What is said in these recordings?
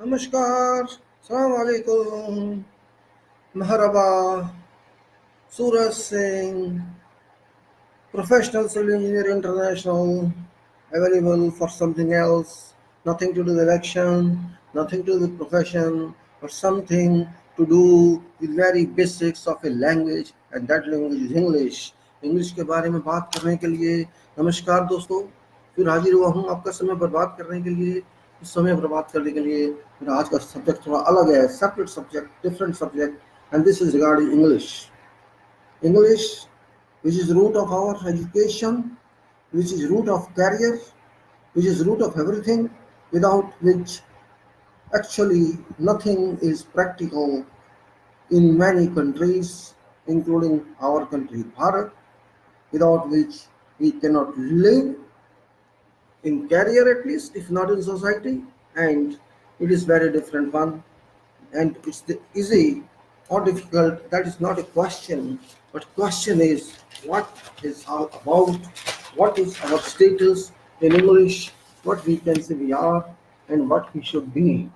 नमस्कार, सलाम वालेकुम, महरबा, Suraj Singh, professional civil engineer international, available for something else, nothing to do with election, nothing to do with profession, but something to do with very basics of a language, and that language is English. English के बारे में बात करने के लिए नमस्कार दोस्तों, फिर हाजिर हुआ हूँ आपका समय बर्बाद करने के लिए। इस समय बर्बाद करने के लिए मेरा आज का सब्जेक्ट थोड़ा अलग है, separate subject, different subject, and this is regarding English. English, which is root of our education, which is root of career, which is root of everything, without which actually nothing is practical in many countries, including our country, Bharat, without which we cannot live in career at least, if not in society, and it is very different one, and it's the easy or difficult, that is not a question, but question is what is all about, what is our status in English, what we can say we are, and what we should be.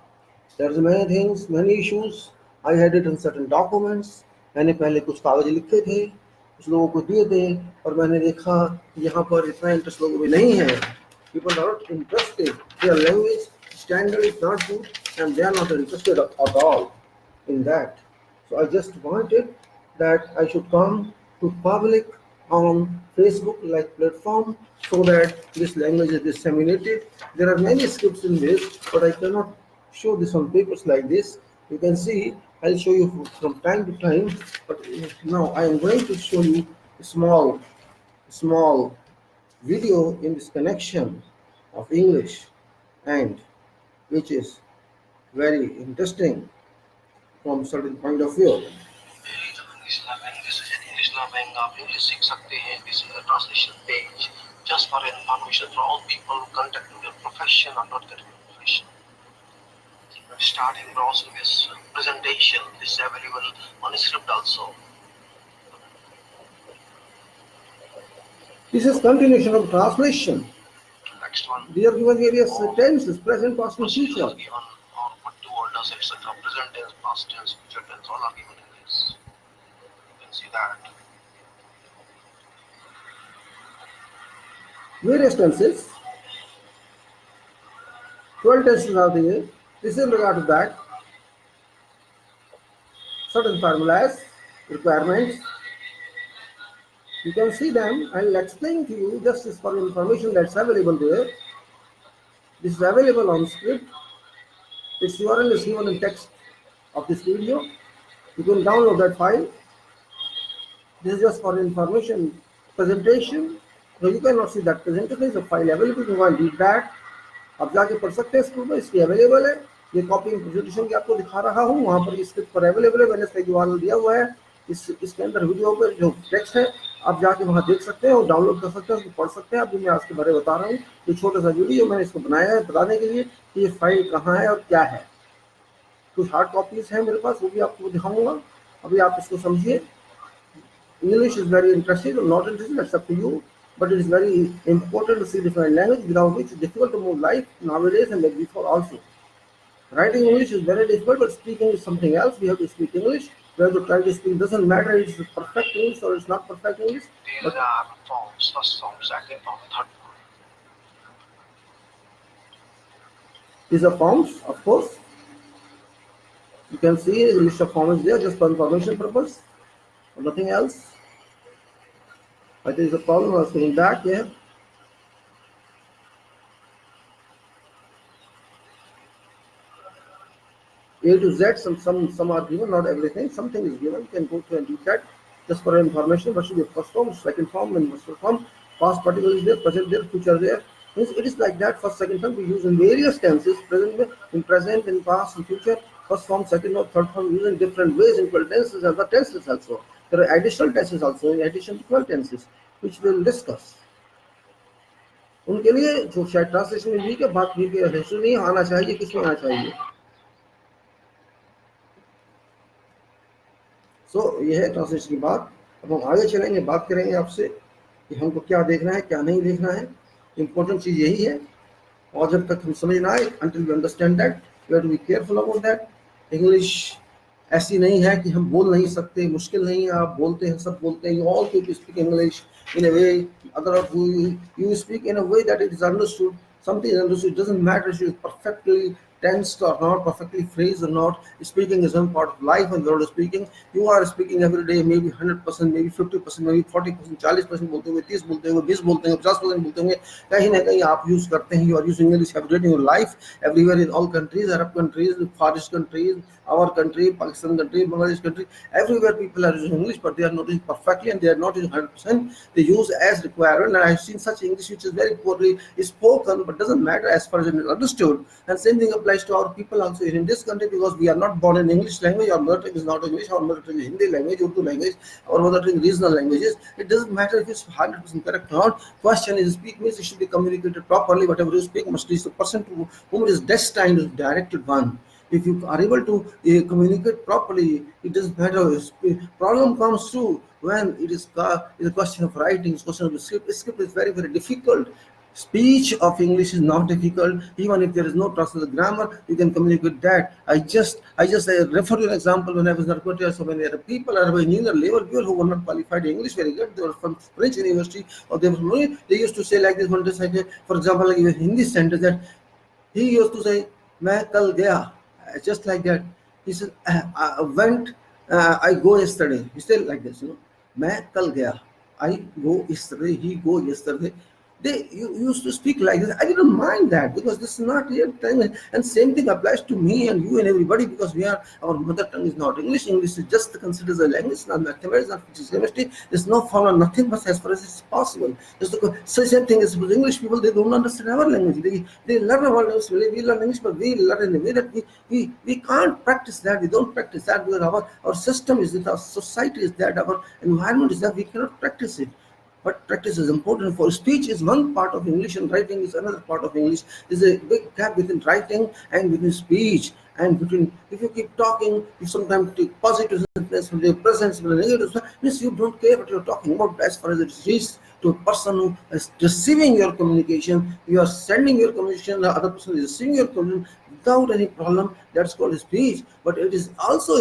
There's many things, many issues. I had it in certain documents. मैंने पहले कुछ कागज लिखे थे, कुछ लोगों को दिए थे, और मैंने देखा यहाँ पर इतना इंटरेस्ट लोगों में नहीं है. People are not interested. Their language standard is not good, and they are not interested at all in that. So I just wanted that I should come to public on Facebook like platform so that this language is disseminated. There are many scripts in this, but I cannot show this on papers like this. You can see, I'll show you from time to time, but now I am going to show you a small video in this connection of English, and which is very interesting from certain point of view. English learning आप English सीख सकते हैं. This is a translation page just for information for all people who conduct their profession or not getting a profession. Starting browsing this presentation. This is available on script also. This is continuation of translation. Next one. They are given various tenses, present, past, and future. Given or what to orders, etc. Present tense, past tense, future tense, all are given in this. You can see that. Various tenses. 12 tenses are there. This is in regard to that. Certain formulas, requirements. You can see them. I will explain to you just as for information that's available there. This is available on script. Its URL is given in text of this video. You can download that file. This is just for information presentation. So you cannot see that presentation. Is a file available. You want to read that. आप जाके पढ़ सकते हैं school में, इसकी available है. ये copy presentation की आपको दिखा रहा हूँ, वहाँ पर स्क्रिप्ट पर अवेलेबल है. मैंने इसका URL दिया हुआ है. इसके अंदर वीडियो पर जो टेक्स्ट है आप जाके वहाँ देख सकते हैं और डाउनलोड कर सकते हैं, उसको पढ़ सकते हैं. अभी मैं आज के बारे में बता रहा हूँ. ये छोटा सा वीडियो मैंने इसको बनाया है बताने के लिए कि ये फाइल कहाँ है और क्या है. कुछ हार्ड कॉपीज है मेरे पास, वो भी आपको दिखाऊंगा. अभी आप इसको समझिए. English is very interesting or not interesting, that's up to you. But it is very important to see different language, without which it's difficult to move life nowadays and like before also. Writing English is very difficult, but speaking is something else. We have to speak English. We have to try to speak. Doesn't matter if it's perfect English or it's not perfect English. There are forms, first form, second form, third form. These are forms, of course. You can see a list of forms there just for information purpose, or nothing else. I think it's a problem. I was going back here. A to Z, some are given, not everything. Something is given. You can go to and read that just for information. What should be first form, second form, and first form. Past particle is there, present there, future there. It is like that. First, second form we use in various tenses. In present, in past, in future. First form, second form, third form used in different ways in 12 tenses. Other tenses also. There are additional tenses also in addition to 12 tenses, which we'll discuss. उनके लिए जो शायद translation में भी के बात भी के हिस्ट्री नहीं आना चाहिए, किसमें आना चाहिए. सो ये है ट्रांसलेशन की बात. अब हम आगे चलेंगे, बात करेंगे आपसे कि हमको क्या देखना है, क्या नहीं देखना है. इम्पोर्टेंट चीज़ यही है. और जब तक हम समझ ना आए, until we understand that, We have to be careful about that. English ऐसी नहीं है कि हम बोल नहीं सकते, मुश्किल नहीं है, आप बोलते हैं, सब बोलते हैं. You all people speak English in a way, other who you speak in a way that it is understood. Something is understood. It doesn't matter if it's perfectly tensed or not, perfectly phrased or not. Speaking is one part of life, and you're speaking. You are speaking every day, maybe 100%, maybe 50%, maybe 40%, 40% बोलते होंगे, 30 बोलते होंगे, 20 बोलते होंगे, 50% बोलते होंगे. कहीं ना कहीं आप यूज करते हैं. You are using English every day in your life, everywhere in all countries, Arab countries, Farish countries, our country, Pakistan country, Bangladesh country, everywhere people are using English, but they are not using perfectly and they are not using 100%. They use as required, and I have seen such English which is very poorly spoken, but doesn't matter as far as it is understood. And same thing applies to our people also in this country, because we are not born in English language. Our mother tongue is not English. Our mother tongue is Hindi language, Urdu language, our mother tongue regional languages. It doesn't matter if it's 100% correct or not. Question is, speak means it should be communicated properly. Whatever you speak must reach the person to whom it is destined, is directed one. If you are able to communicate properly, it doesn't matter. Problem comes through when it is a question of writing, it's a question of the script. Script is very, very difficult. Speech of English is not difficult. Even if there is no translated grammar, you can communicate that. I just refer to an example when I was in Narcotia. So many other people are engineer level people who were not qualified in English very good. They were from French university, or they used to say like this one. Just like, for example, like in Hindi sentence that he used to say, "मैं कल गया," just like that. He said, "I went, I go yesterday." He said like this, "मैं कल गया," I go yesterday, he go yesterday. They used to speak like this. I didn't mind that, because this is not your tongue. And same thing applies to me and you and everybody, because our mother tongue is not English. English is just considered as a language, not mathematics, not physics, chemistry. There's no formula, nothing, but as far as it's possible. So same thing is with English people. They don't understand our language. They learn our language. We learn English, but we learn in a way that we can't practice that. We don't practice that, because our system is that, our society is that, our environment is that we cannot practice it. But practice is important. For speech is one part of English, and writing is another part of English. There's a big gap between writing and between speech, and between, if you keep talking, you sometimes take positive sentence from your presence, from the negative side, means you don't care what you're talking about as far as it reaches to a person who is receiving your communication. You are sending your communication, the other person is receiving your communication without any problem. That's called speech. But it is also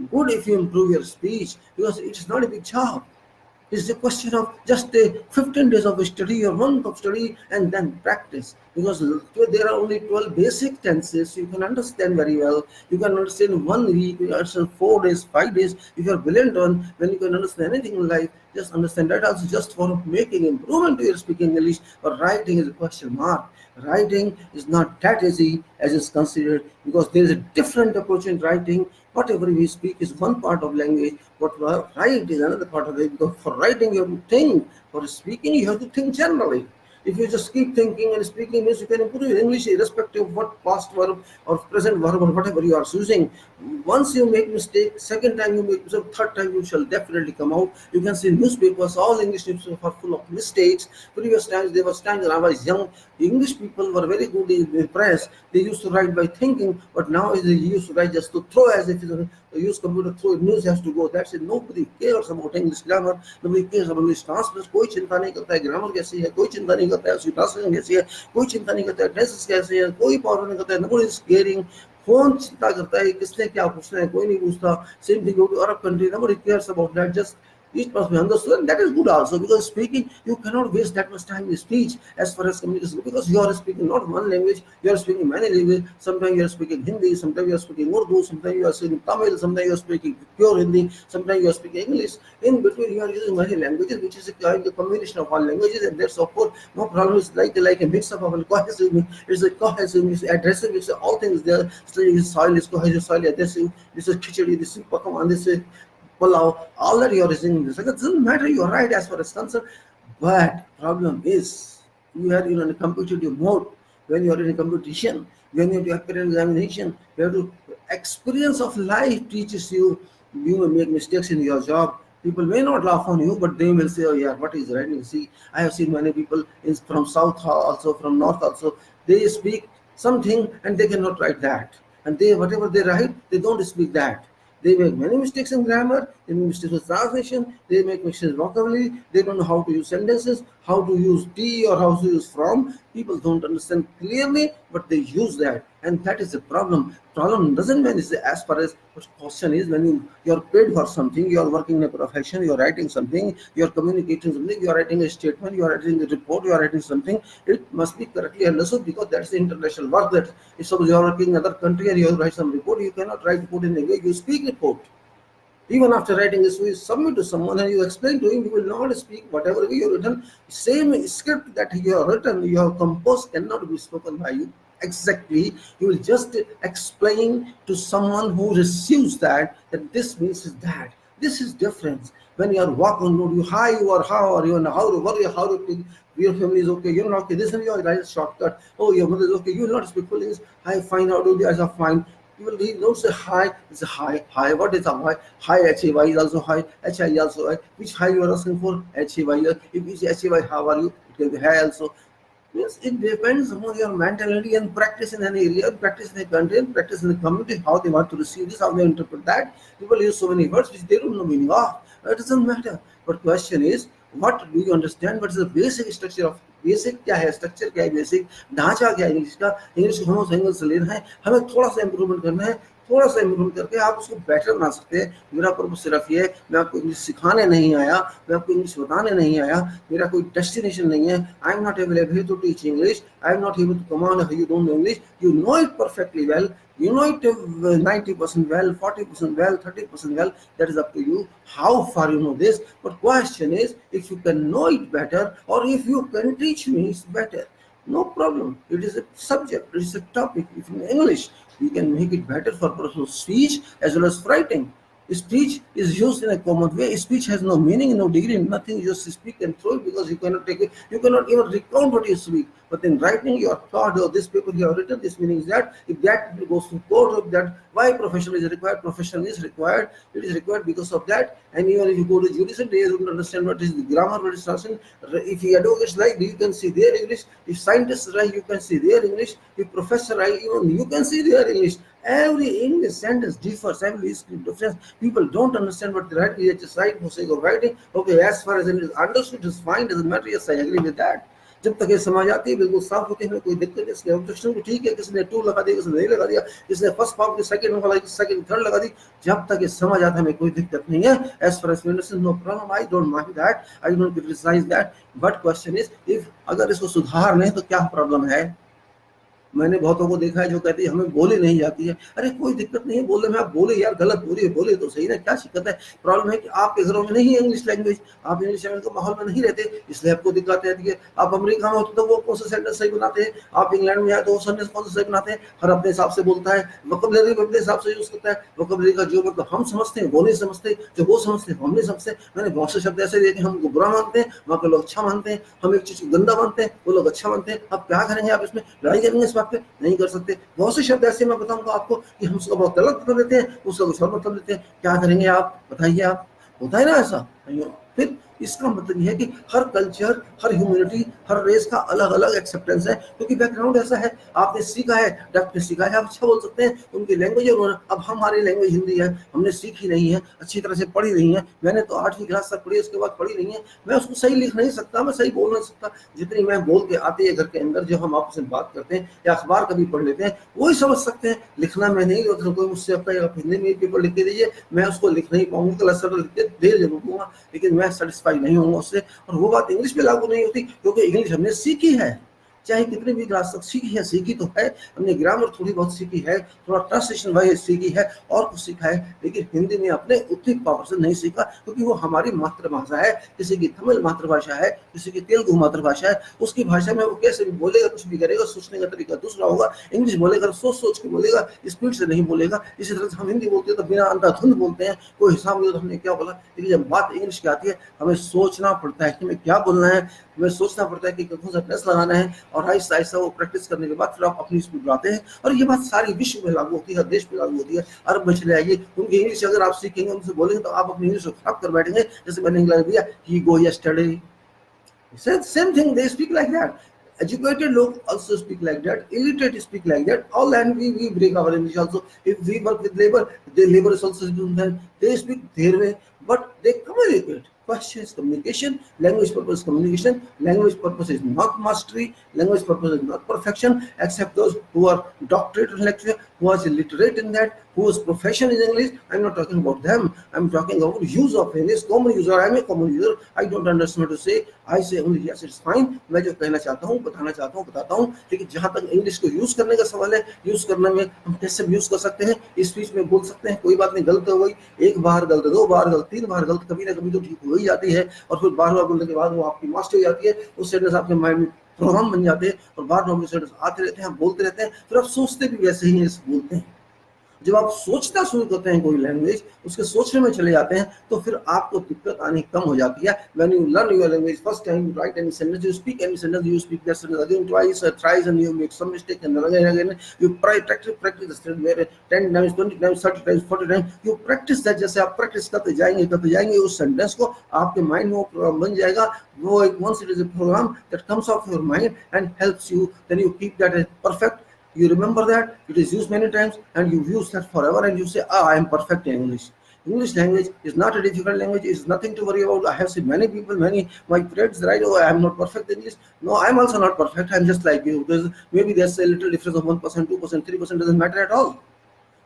good if you improve your speech, because it is not a big job. It's a question of just 15 days of study or month of study and then practice. Because there are only 12 basic tenses you can understand very well. You can understand 1 week, you can understand 4 days, 5 days. If you are brilliant one, when you can understand anything in life, just understand that also, just for making improvement to your speaking English. But writing is a question mark. Writing is not that easy as is considered, because there is a different approach in writing. Whatever we speak is one part of language, but write is another part of it. Because for writing you have to think, for speaking you have to think generally. If you just keep thinking and speaking, means you can improve your English irrespective of what past verb or present verb or whatever you are using. Once you make mistake, second time you make mistake, third time you shall definitely come out. You can see newspapers, all English newspapers are full of mistakes. Previous times, there was times when I was young, English people were very good in the press. They used to write by thinking, but now they used to write just to throw, as if use computer throw, news has to go. That's it. Nobody cares about English grammar. Nobody cares about English translation. कोई चिंता नहीं करता है grammar कैसी है, कोई चिंता नहीं करता है उसकी ट्रांसलेशन कैसी है, कोई चिंता नहीं करता है टेंसेस कैसे है, कोई पावर नहीं करता है. Nobody is caring. कौन चिंता करता है किसने क्या पूछना है, कोई नहीं पूछता. Same thing go to Arab country. Nobody cares about that. Just each must be understood, and that is good also, because speaking, you cannot waste that much time in speech as far as communication, because you are speaking not one language, you are speaking many languages. Sometimes you are speaking Hindi, sometimes you are speaking Urdu, sometimes you are speaking Tamil, sometimes you are speaking pure Hindi, sometimes you are speaking English. In between, you are using many languages, which is a kind of combination of all languages, and that's of course no problem. It's like a mix up of a cohesive. It's a cohesive, it's addressive, it's all things there. It's soil is cohesive, soil adhesive. This is khichdi, this is pakam, this is pulao, all that you are using this. Like, it doesn't matter, you are right as far as concerned. But problem is, you are in a competitive mode. When you are in a competition, when you have to appear in examination, you have to, experience of life teaches you. You may make mistakes in your job. People may not laugh on you, but they will say, "Oh yeah, what is writing?" See, I have seen many people from south also, from north also. They speak something and they cannot write that, and they, whatever they write, they don't speak that. They make many mistakes in grammar, they make mistakes with translation, they make mistakes in vocabulary, they don't know how to use sentences, how to use "t" or how to use "from." People don't understand clearly, but they use that. and that is the problem. Problem doesn't mean is as far as what question is when you are paid for something, you are working in a profession, you are writing something, you are communicating something, you are writing a statement, you are writing a report, you are writing something. It must be correctly understood because that's the international work. That if suppose you are working in another country and you have to write some report, you cannot write report in a way you speak report. Even after writing this, you submit to someone and you explain to him, you will not speak whatever you have written. Same script that you have written, you have composed cannot be spoken by you. Exactly, you will just explain to someone who receives that this means is that. This is difference. When you are walking on road, you hi, you are how are you, and how do you your family is okay, you're not okay. This is your right shortcut. Oh, your mother is okay. You will not speak full English. Hi, fine. How do you guys are fine? He don't say hi. It's a hi. Hi. What is a hi? Hi. H-A-Y is also hi. H-I is also hi. Which hi you are asking for? H-A-Y. If you say H-A-Y, how are you? It can be hi also. Yes, it depends on your mentality and practice in an area, practice in a country, and practice in the community, how they want to receive this, how they interpret that. People use so many words which they don't know meaning of. It doesn't matter. But question is, what do you understand? What is the basic structure of basic क्या है, structure क्या है, basic ढांचा क्या है English का. English को हम एंगल से लेना है, हमें थोड़ा सा इंप्रूवमेंट करना है. थोड़ा सा इंप्रूवमेंट करके आप उसको बेटर बना सकते हैं. मेरा पर्पस सिर्फ ये है, मैं आपको इंग्लिश सिखाने नहीं आया, मैं आपको इंग्लिश बताने नहीं आया. मेरा कोई डेस्टिनेशन नहीं है. I am not able to teach English. I am not able to command. You don't know English, you know it perfectly well. You know it 90% well, 40% well, 30% well. That is up to you how far you know this. But question is, if you can know it better or if you can teach me it's better, no problem. It is a subject, it is a topic. If in English we can make it better for personal speech as well as writing. Speech is used in a common way. Speech has no meaning, no degree, nothing. You just speak and throw it because you cannot take it. You cannot even recount what you speak. But in writing, you are thought, oh, this paper you have written, this meaning is that. If that goes to court, of that, why professional is required? Professional is required. It is required because of that. And even if you go to judicial, they don't understand what is the grammar, what is translation. If the advocates write, you can see their English. If scientists write, you can see their English. If professor write, even you can see their English. Every English sentence differs, every difference. People don't understand what they write. They just write for sake of writing. Okay, as far as it is understood, it's fine. Doesn't matter. Yes, I agree with that. जब तक ये समझ आती है बिल्कुल साफ होती है, कोई दिक्कत नहीं. इसके ऑब्जेक्शन को ठीक है, किसी ने टू लगा दिया, किसी ने नहीं लगा दिया, किसी ने फर्स्ट पार्ट की सेकंड लगा दी, सेकंड थर्ड लगा दी. जब तक ये समझ आता है हमें कोई दिक्कत नहीं है. As far as no problem. I don't mind that, I don't criticise that. But question is, if अगर इसको सुधारना है तो क्या प्रॉब्लम है. मैंने बहुतों को देखा है जो कहते हैं हमें बोली नहीं जाती है. अरे कोई दिक्कत नहीं है बोलने में. आप बोले यार, गलत बोलिए, बोले तो सही ना, क्या दिक्कत है. प्रॉब्लम है कि आपके घरों में नहीं है इंग्लिश लैंग्वेज, आप इंग्लिश लैंग्वेज के माहौल में नहीं रहते, इसलिए आपको दिक्कत रहती है. आप अमेरिका में होते तो वो कौन सा सेंटेंस सही बनाते हैं, आप इंग्लैंड में आए तो वो सेंटेंस कौन सा सही बनाते हैं. हर अपने हिसाब से बोलता है, वोकैबुलरी अपने हिसाब से यूज करता है. वोकैबुलरी का जो मतलब हम समझते हैं वो नहीं समझते, जो वो समझते हैं हम नहीं समझते. मैंने बहुत से शब्द ऐसे देखे हमको बुरा मानते हैं, वहाँ के लोग अच्छा मानते हैं. हम एक चीज को गंदा मानते हैं, वो लोग अच्छा मानते हैं. अब क्या करेंगे, आप इसमें लड़ाई करेंगे इस बात पे, नहीं कर सकते. बहुत से शब्द ऐसे मैं बताऊंगा आपको कि हम उसका बहुत गलत मतलब लेते हैं, उसका कुछ और मतलब लेते हैं. क्या करेंगे आप बताइए. आप होता है ना ऐसा. फिर इसका मतलब यह है कि हर कल्चर, हर ह्यूमैनिटी, हर रेस का अलग अलग एक्सेप्टेंस है, क्योंकि बैकग्राउंड ऐसा है. आपने सीखा है, डॉक्टर ने सीखा है, आप अच्छा बोल सकते हैं, उनकी लैंग्वेज है. अब हमारी लैंग्वेज हिंदी है, हमने सीखी नहीं है, अच्छी तरह से पढ़ी नहीं है. मैंने तो 8वीं क्लास तक पढ़ी, उसके बाद पढ़ी नहीं है. मैं उसको सही लिख नहीं सकता, मैं सही बोल नहीं सकता. जितनी मैं बोल के आती है घर के अंदर, जो हम आपसे बात करते हैं या अखबार कभी पढ़ लेते हैं, वही समझ सकते हैं. लिखना मैं नहीं, कोई मुझसे आप हिंदी में पेपर लिख के दीजिए, मैं उसको लिख नहीं पाऊंगी. क्लास लिख के दे जरूर दूंगा, लेकिन मैं सेटिस्फाई नहीं होऊंगा उससे. और वो बात इंग्लिश पे लागू नहीं होती, क्योंकि इंग्लिश हमने सीखी है, चाहे कितने भी क्लास तक सीखी है. सीखी तो है, हमने ग्रामर थोड़ी बहुत सीखी है, थोड़ा ट्रांसलेशन वाइज सीखी है, और कुछ सीखा है. लेकिन हिंदी में अपने उतनी पावर से नहीं सीखा, क्योंकि वो हमारी मातृभाषा है. किसी की तमिल मातृभाषा है, किसी की तेलुगु मातृभाषा है. उसकी भाषा में वो कैसे भी बोलेगा, कुछ भी करेगा, सोचने का तरीका दूसरा होगा. इंग्लिश बोलेगा सोच सोच के बोलेगा, स्पीड से नहीं बोलेगा. इसी तरह से हम हिंदी बोलते हैं तो बिना अंधाधुंध बोलते हैं, कोई हिसाब नहीं, तो हमने क्या बोला. लेकिन जब बात इंग्लिश की आती है, हमें सोचना पड़ता है कि हमें क्या बोलना है, हमें सोचना पड़ता है कि कौन सा टेस्ट लगाना है, और आहिस्ता आहिस्ता वो प्रैक्टिस करने के बाद फिर आप अपनी स्पीड बढ़ाते हैं. और ये बात सारी विश्व में लागू होती है, हर देश में लागू होती है. अरब में चले आइए, उनकी इंग्लिश अगर आप सीखेंगे, उनसे बोलेंगे, तो आप अपनी इंग्लिश को खराब कर बैठेंगे. जैसे मैंने इंग्लिश दिया, he go yesterday, same thing, they speak like that. Educated लोग also speak like that, illiterate speak like that. All and we break our English also. If we work with labor, the labor is also they speak their way, but they communicate. question is communication. Language purpose is communication. Language purpose is not mastery. Language purpose is not perfection, except those who are doctorate in literature, who are literate in that, whose profession is English. I'm not talking about them. I'm talking about use of English. Common user. I'm a common user. I don't understand what to say. I say only yes, it's fine. मैं जो कहना चाहता हूँ, बताना चाहता हूँ, बताता हूँ. लेकिन जहाँ तक इंग्लिश को यूज करने का सवाल है, यूज करने में हम कैसे यूज कर सकते हैं, इस स्पीच में बोल सकते हैं, कोई बात नहीं, गलत हो गई, एक बार गलत, दो बार गलत, तीन बार गलत, कभी ना कभी तो ठीक हो ही जाती है. और फिर बार बार बोलने के बाद वो आपकी मास्टर हो जाती है. उस सेंटेंस आपके माइंड में प्रोग्राम बन जाते हैं और बार बार सेंटेंस आते रहते हैं, आप बोलते रहते हैं, फिर आप सोचते भी वैसे ही बोलते हैं. जब आप सोचना शुरू करते हैं कोई लैंग्वेज, उसके सोचने में चले जाते हैं, तो फिर आपको दिक्कत आनी कम हो जाती है. When you learn your language, first time you write any sentence, you speak any sentence, you speak that sentence again twice or thrice, and you make some mistake, and again you practice the sentence where 10 times, 20 times, 30 times, 40 times you practice that. जैसे आप practice करते जाएंगे उस sentence को, आपके mind में वो programme बन जाएगा. वो once it is a program that comes off your mind and helps you, then you keep that as perfect. You remember that it is used many times and you use that forever, and you say, I am perfect in English. English language is not a difficult language. It's nothing to worry about. I have seen many people, many my friends write, oh, I am not perfect in English. No, I am also not perfect. I am just like you. Maybe there's a little difference of 1%, 2%, 3%, doesn't matter at all.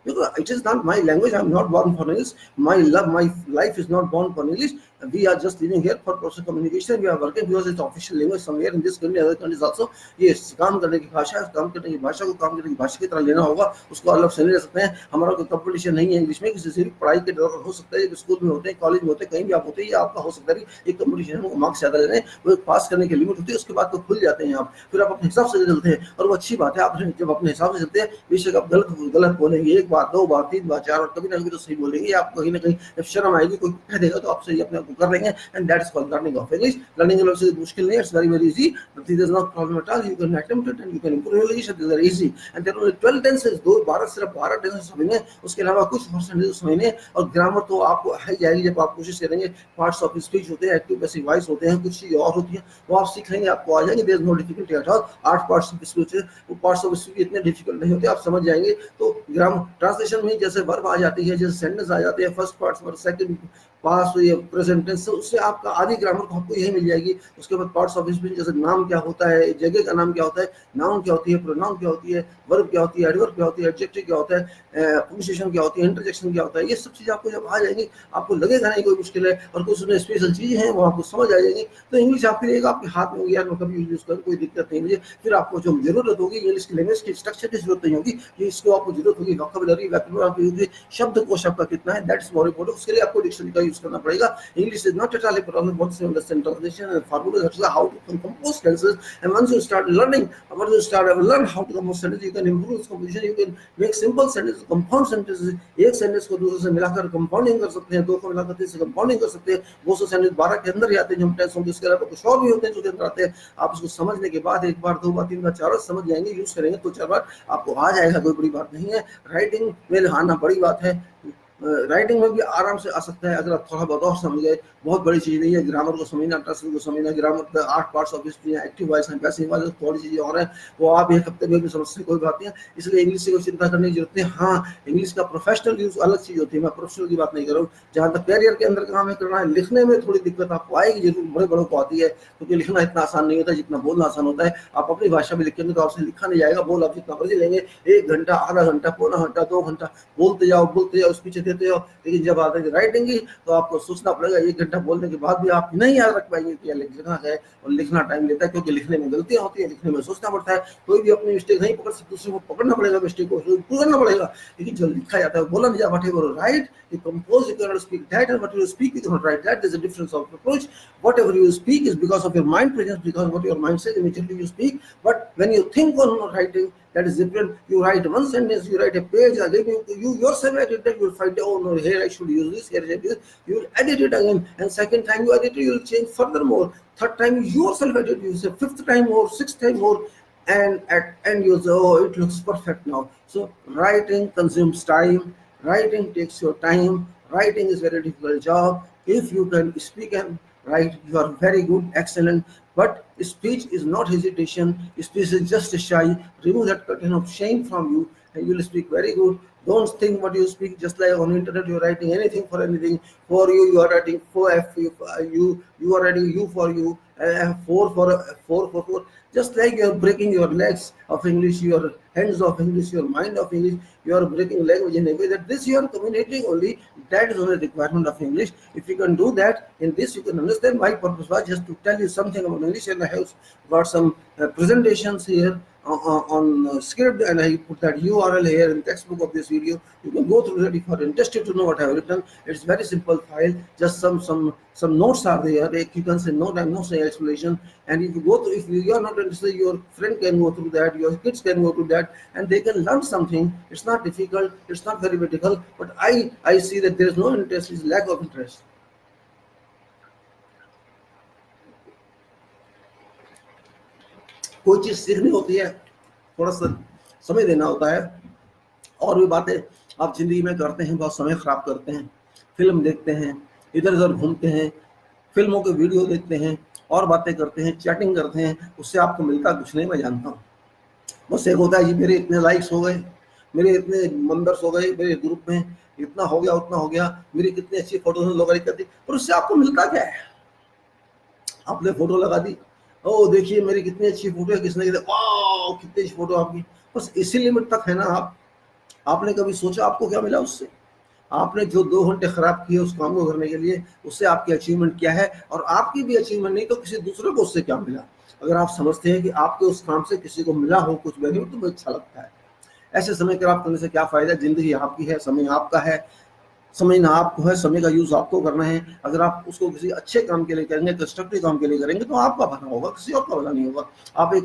Because it is not my language. I am not born for English. My life is not born for English. We are just living here for personal communication. We are working because it's official language somewhere in this country, other countries also. Yes, काम करने की भाषा है, काम करने की भाषा को काम करने की भाषा की तरह लेना होगा. उसको अलग से नहीं ले सकते हैं. हमारा कोई कंपटीशन नहीं है इंग्लिश में, किसी से भी पढ़ाई के दौरान हो सकता है, स्कूल में होते हैं, कॉलेज में होते हैं, कहीं भी आप होते हैं, ये आपका हो सकता है. एक कंपटीशन है, मार्क्स ज्यादा लेने, वो पास करने की लिमिट होती है, उसके बाद तो खुल जाते हैं आप, फिर आप अपने हिसाब से चलते हैं, और वो अच्छी बात है. आप जब अपने हिसाब से चलते हैं, बेशक आप गलत बोलेंगे, एक बार, दो बार, तीन बार, चार बार, कभी ना कभी तो सही बोलेंगे. आप कहीं ना कहीं जब शर्म आएगी, कोई कह देगा तो आप सही अपने आप को कर लेंगे. And that is called learning of English. Learning English से मुश्किल नहीं है, it's very easy. There is no problem at all. You can attempt it and you can improve English. It is very easy. And there are only 12 tenses. सिर्फ 12 tenses समझने, उसके अलावा कुछ percentage समझने, और ग्रामर तो आपको आ जाएगी जब आप कोशिश करेंगे. पार्ट्स ऑफ स्पीच होते हैं, एक्टिव पैसिव वॉइस होते हैं, कुछ चीज और होती है, वो आप सीख लेंगे, आपको आ जाएंगे. There is no difficulty at all. 8 parts of speech है, वो पार्ट्स ऑफ स्पीच इतने डिफिकल्ट नहीं होते, आप समझ जाएंगे. तो ग्रामर ट्रांसलेशन में जैसे वर्ब आ जाती है, जैसे सेंटेंस आ जाते हैं, फर्स्ट पार्ट्स और सेकंड पास हुई प्रेजेंट टेंस, उससे आपका आधी ग्रामर तो आपको यही मिल जाएगी. उसके बाद पार्ट्स ऑफ स्पीच, जैसे नाम क्या होता है, जगह का नाम क्या होता है, नाउन क्या होती है, प्रोनाउन क्या होती है, वर्ब क्या होती है, एडवर्ब क्या होती है, एडजेक्टिव क्या होता है, प्रीपोजिशन क्या होती है, इंटरजेक्शन क्या होता है, ये सब चीज़ आपको जब आ जाएंगी, आपको लगेगा नहीं कोई मुश्किल है, और कुछ उसमें स्पेशल चीज़ें हैं वो आपको समझ आ जाएंगी. तो इंग्लिश आपके लिए आपके हाथ में होगी, यार मैं कभी यूज करूँ, कोई दिक्कत नहीं मुझे. फिर आपको जो जरूरत होगी इंग्लिश की लैंग्वेज की स्ट्रक्चर की जरूरत नहीं होगी, ये इसको आपको जरूरत होगी वोकैबुलरी, व्याकरण, शब्दकोश आपका कितना है, दैट इज मोर इम्पोर्टेंट. उसके लिए आपको डिक्शनरी का यूज करना पड़ेगा. English is not at all a problem once you understand translation and formulas, that's how to compose sentences. And once you start learning, learn how to compose sentences, you can improve its composition. You can make simple sentences, compound sentences. एक sentence को दूसरे से मिलाकर compounding कर सकते हैं, दो को मिलाकर तीसरे से कंपाउंडिंग कर सकते हैं. वो सो सेंटेंस 12 के अंदर ही आते हैं, जो टेंस होंगे. इसके अलावा कुछ और भी होते हैं जो के अंदर आते हैं. आप उसको समझने के बाद एक बार, दो बार, तीन बार, चार बार समझ जाएंगे, यूज करेंगे तो 4 बार आपको आ जाएगा, कोई बड़ी बात नहीं है. राइटिंग में आना बड़ी बात है, राइटिंग में भी आराम से आ सकता है अगर आप थोड़ा बहुत और समझ गए. बहुत बड़ी चीज़ नहीं है ग्रामर को समझना, ट्रांसलेशन को समझना. ग्रामर का 8 parts of speech, active voice and passive voice, थोड़ी चीज़ें और हैं, वो आप एक हफ्ते में भी समझ सकते, कोई बात नहीं है. इसलिए इंग्लिश से कोई चिंता करने की जरूरत नहीं. हाँ, इंग्लिश का प्रोफेशनल यूज अलग चीज़ होती है, मैं प्रोफेशनल की बात नहीं कर रहा हूँ. जहाँ तक कैरियर के अंदर काम है करना है, लिखने में थोड़ी दिक्कत आपको आएगी जरूर, बड़े बड़ों को आती है, क्योंकि लिखना इतना आसान नहीं होता जितना बोलना आसान होता है. आप अपनी भाषा में लिखेंगे तो आपसे लिखा नहीं जाएगा. बोल आप जितना मर्जी लेंगे, 1 घंटा, आधा घंटा, पौना घंटा, 2 घंटा बोलते जाओ, स्पीच देते जाओ. लेकिन जब आते हैं राइटिंग की, तो आपको सोचना पड़ेगा. 1 घंटा बोलने के बाद भी आप नहीं याद रख पाएंगे कि लिखना है, और लिखना टाइम लेता है, क्योंकि लिखने में गलतियां होती है, लिखने में सोचना पड़ता है. कोई भी अपनी मिस्टेक नहीं पकड़ सकता, दूसरे को पकड़ना पड़ेगा, मिस्टेक को पकड़ना पड़ेगा. लेकिन जो लिखा जाता है बोला नहीं जाता. Whatever right you compose, you cannot speak that, and what you speak you cannot write that. There's a difference of approach. Whatever you speak is because of your mind presence, because what your mind says immediately you speak. But when you think on writing, that is different. You write one sentence, you write a page, again you yourself edit that, you will find, oh no, here I should use this, here I should use this. You will edit it again, and second time you edit it, you will change furthermore. Third time you yourself edit, you say fifth time more, sixth time more, and at end you say, oh, it looks perfect now. So writing consumes time. Writing takes your time. Writing is a very difficult job. If you can speak and write, you are very good, excellent. But speech is not hesitation. Speech is just a shy. Remove that curtain of shame from you and you will speak very good. Don't think what you speak just like on internet. You're writing anything for anything. For you, you are writing for F. You are writing you for you. Four. Just like you're breaking your legs of English, your hands of English, your mind of English. You are breaking language in a way that this you are communicating only. That is only requirement of English. If you can do that, in this you can understand. My purpose was just to tell you something about English, and I have got some presentations here on script, and I put that URL here in textbook of this video. You can go through that if you are interested to know what I have written. It's very simple file. Just some notes are there. You can say note. I'm not saying explanation. And if you go through, if you are not interested, your friend can go through that. Your kids can go through that, and they can learn something. It's not difficult. It's not very difficult. But I see that there is no interest. It's lack of interest. कोई चीज सीखनी होती है, थोड़ा सा समय देना होता है। और भी बातें आप जिंदगी में करते हैं, बहुत समय खराब करते हैं, फिल्म देखते हैं, इधर उधर घूमते हैं, फिल्मों के वीडियो देखते हैं और बातें करते हैं, चैटिंग करते हैं, उससे आपको मिलता कुछ नहीं, मैं जानता हूँ। बस एक होता है जी मेरे इतने लाइक्स हो गए, मेरे इतने मेंबर्स हो गए, मेरे ग्रुप में इतना हो गया, उतना हो गया, मेरी कितनी अच्छी फोटो लोग लाइक करती, पर उससे आपको मिलता क्या है? आपने फोटो लगा दी, ओ देखिए मेरी कितनी अच्छी फोटो है, किसने कहते वाह कितनी अच्छी फोटो आपकी, बस इसी लिमिट तक है ना। आपने कभी सोचा आपको क्या मिला उससे? आपने जो 2 घंटे खराब किए उस काम को करने के लिए, उससे आपकी अचीवमेंट क्या है? और आपकी भी अचीवमेंट नहीं तो किसी दूसरे को उससे क्या मिला? अगर आप समझते हैं कि आपके उस काम से किसी को मिला हो कुछ वैल्यू, तो मुझे अच्छा लगता है। ऐसे समय खराब करने से क्या फायदा? जिंदगी आपकी है, समय आपका है, समय ना आपको है, समय का यूज आपको करना है। अगर आप उसको किसी अच्छे काम के लिए करेंगे, कंस्ट्रक्टिव काम के लिए करेंगे, तो आपका भला होगा, किसी और का भला नहीं होगा। आप एक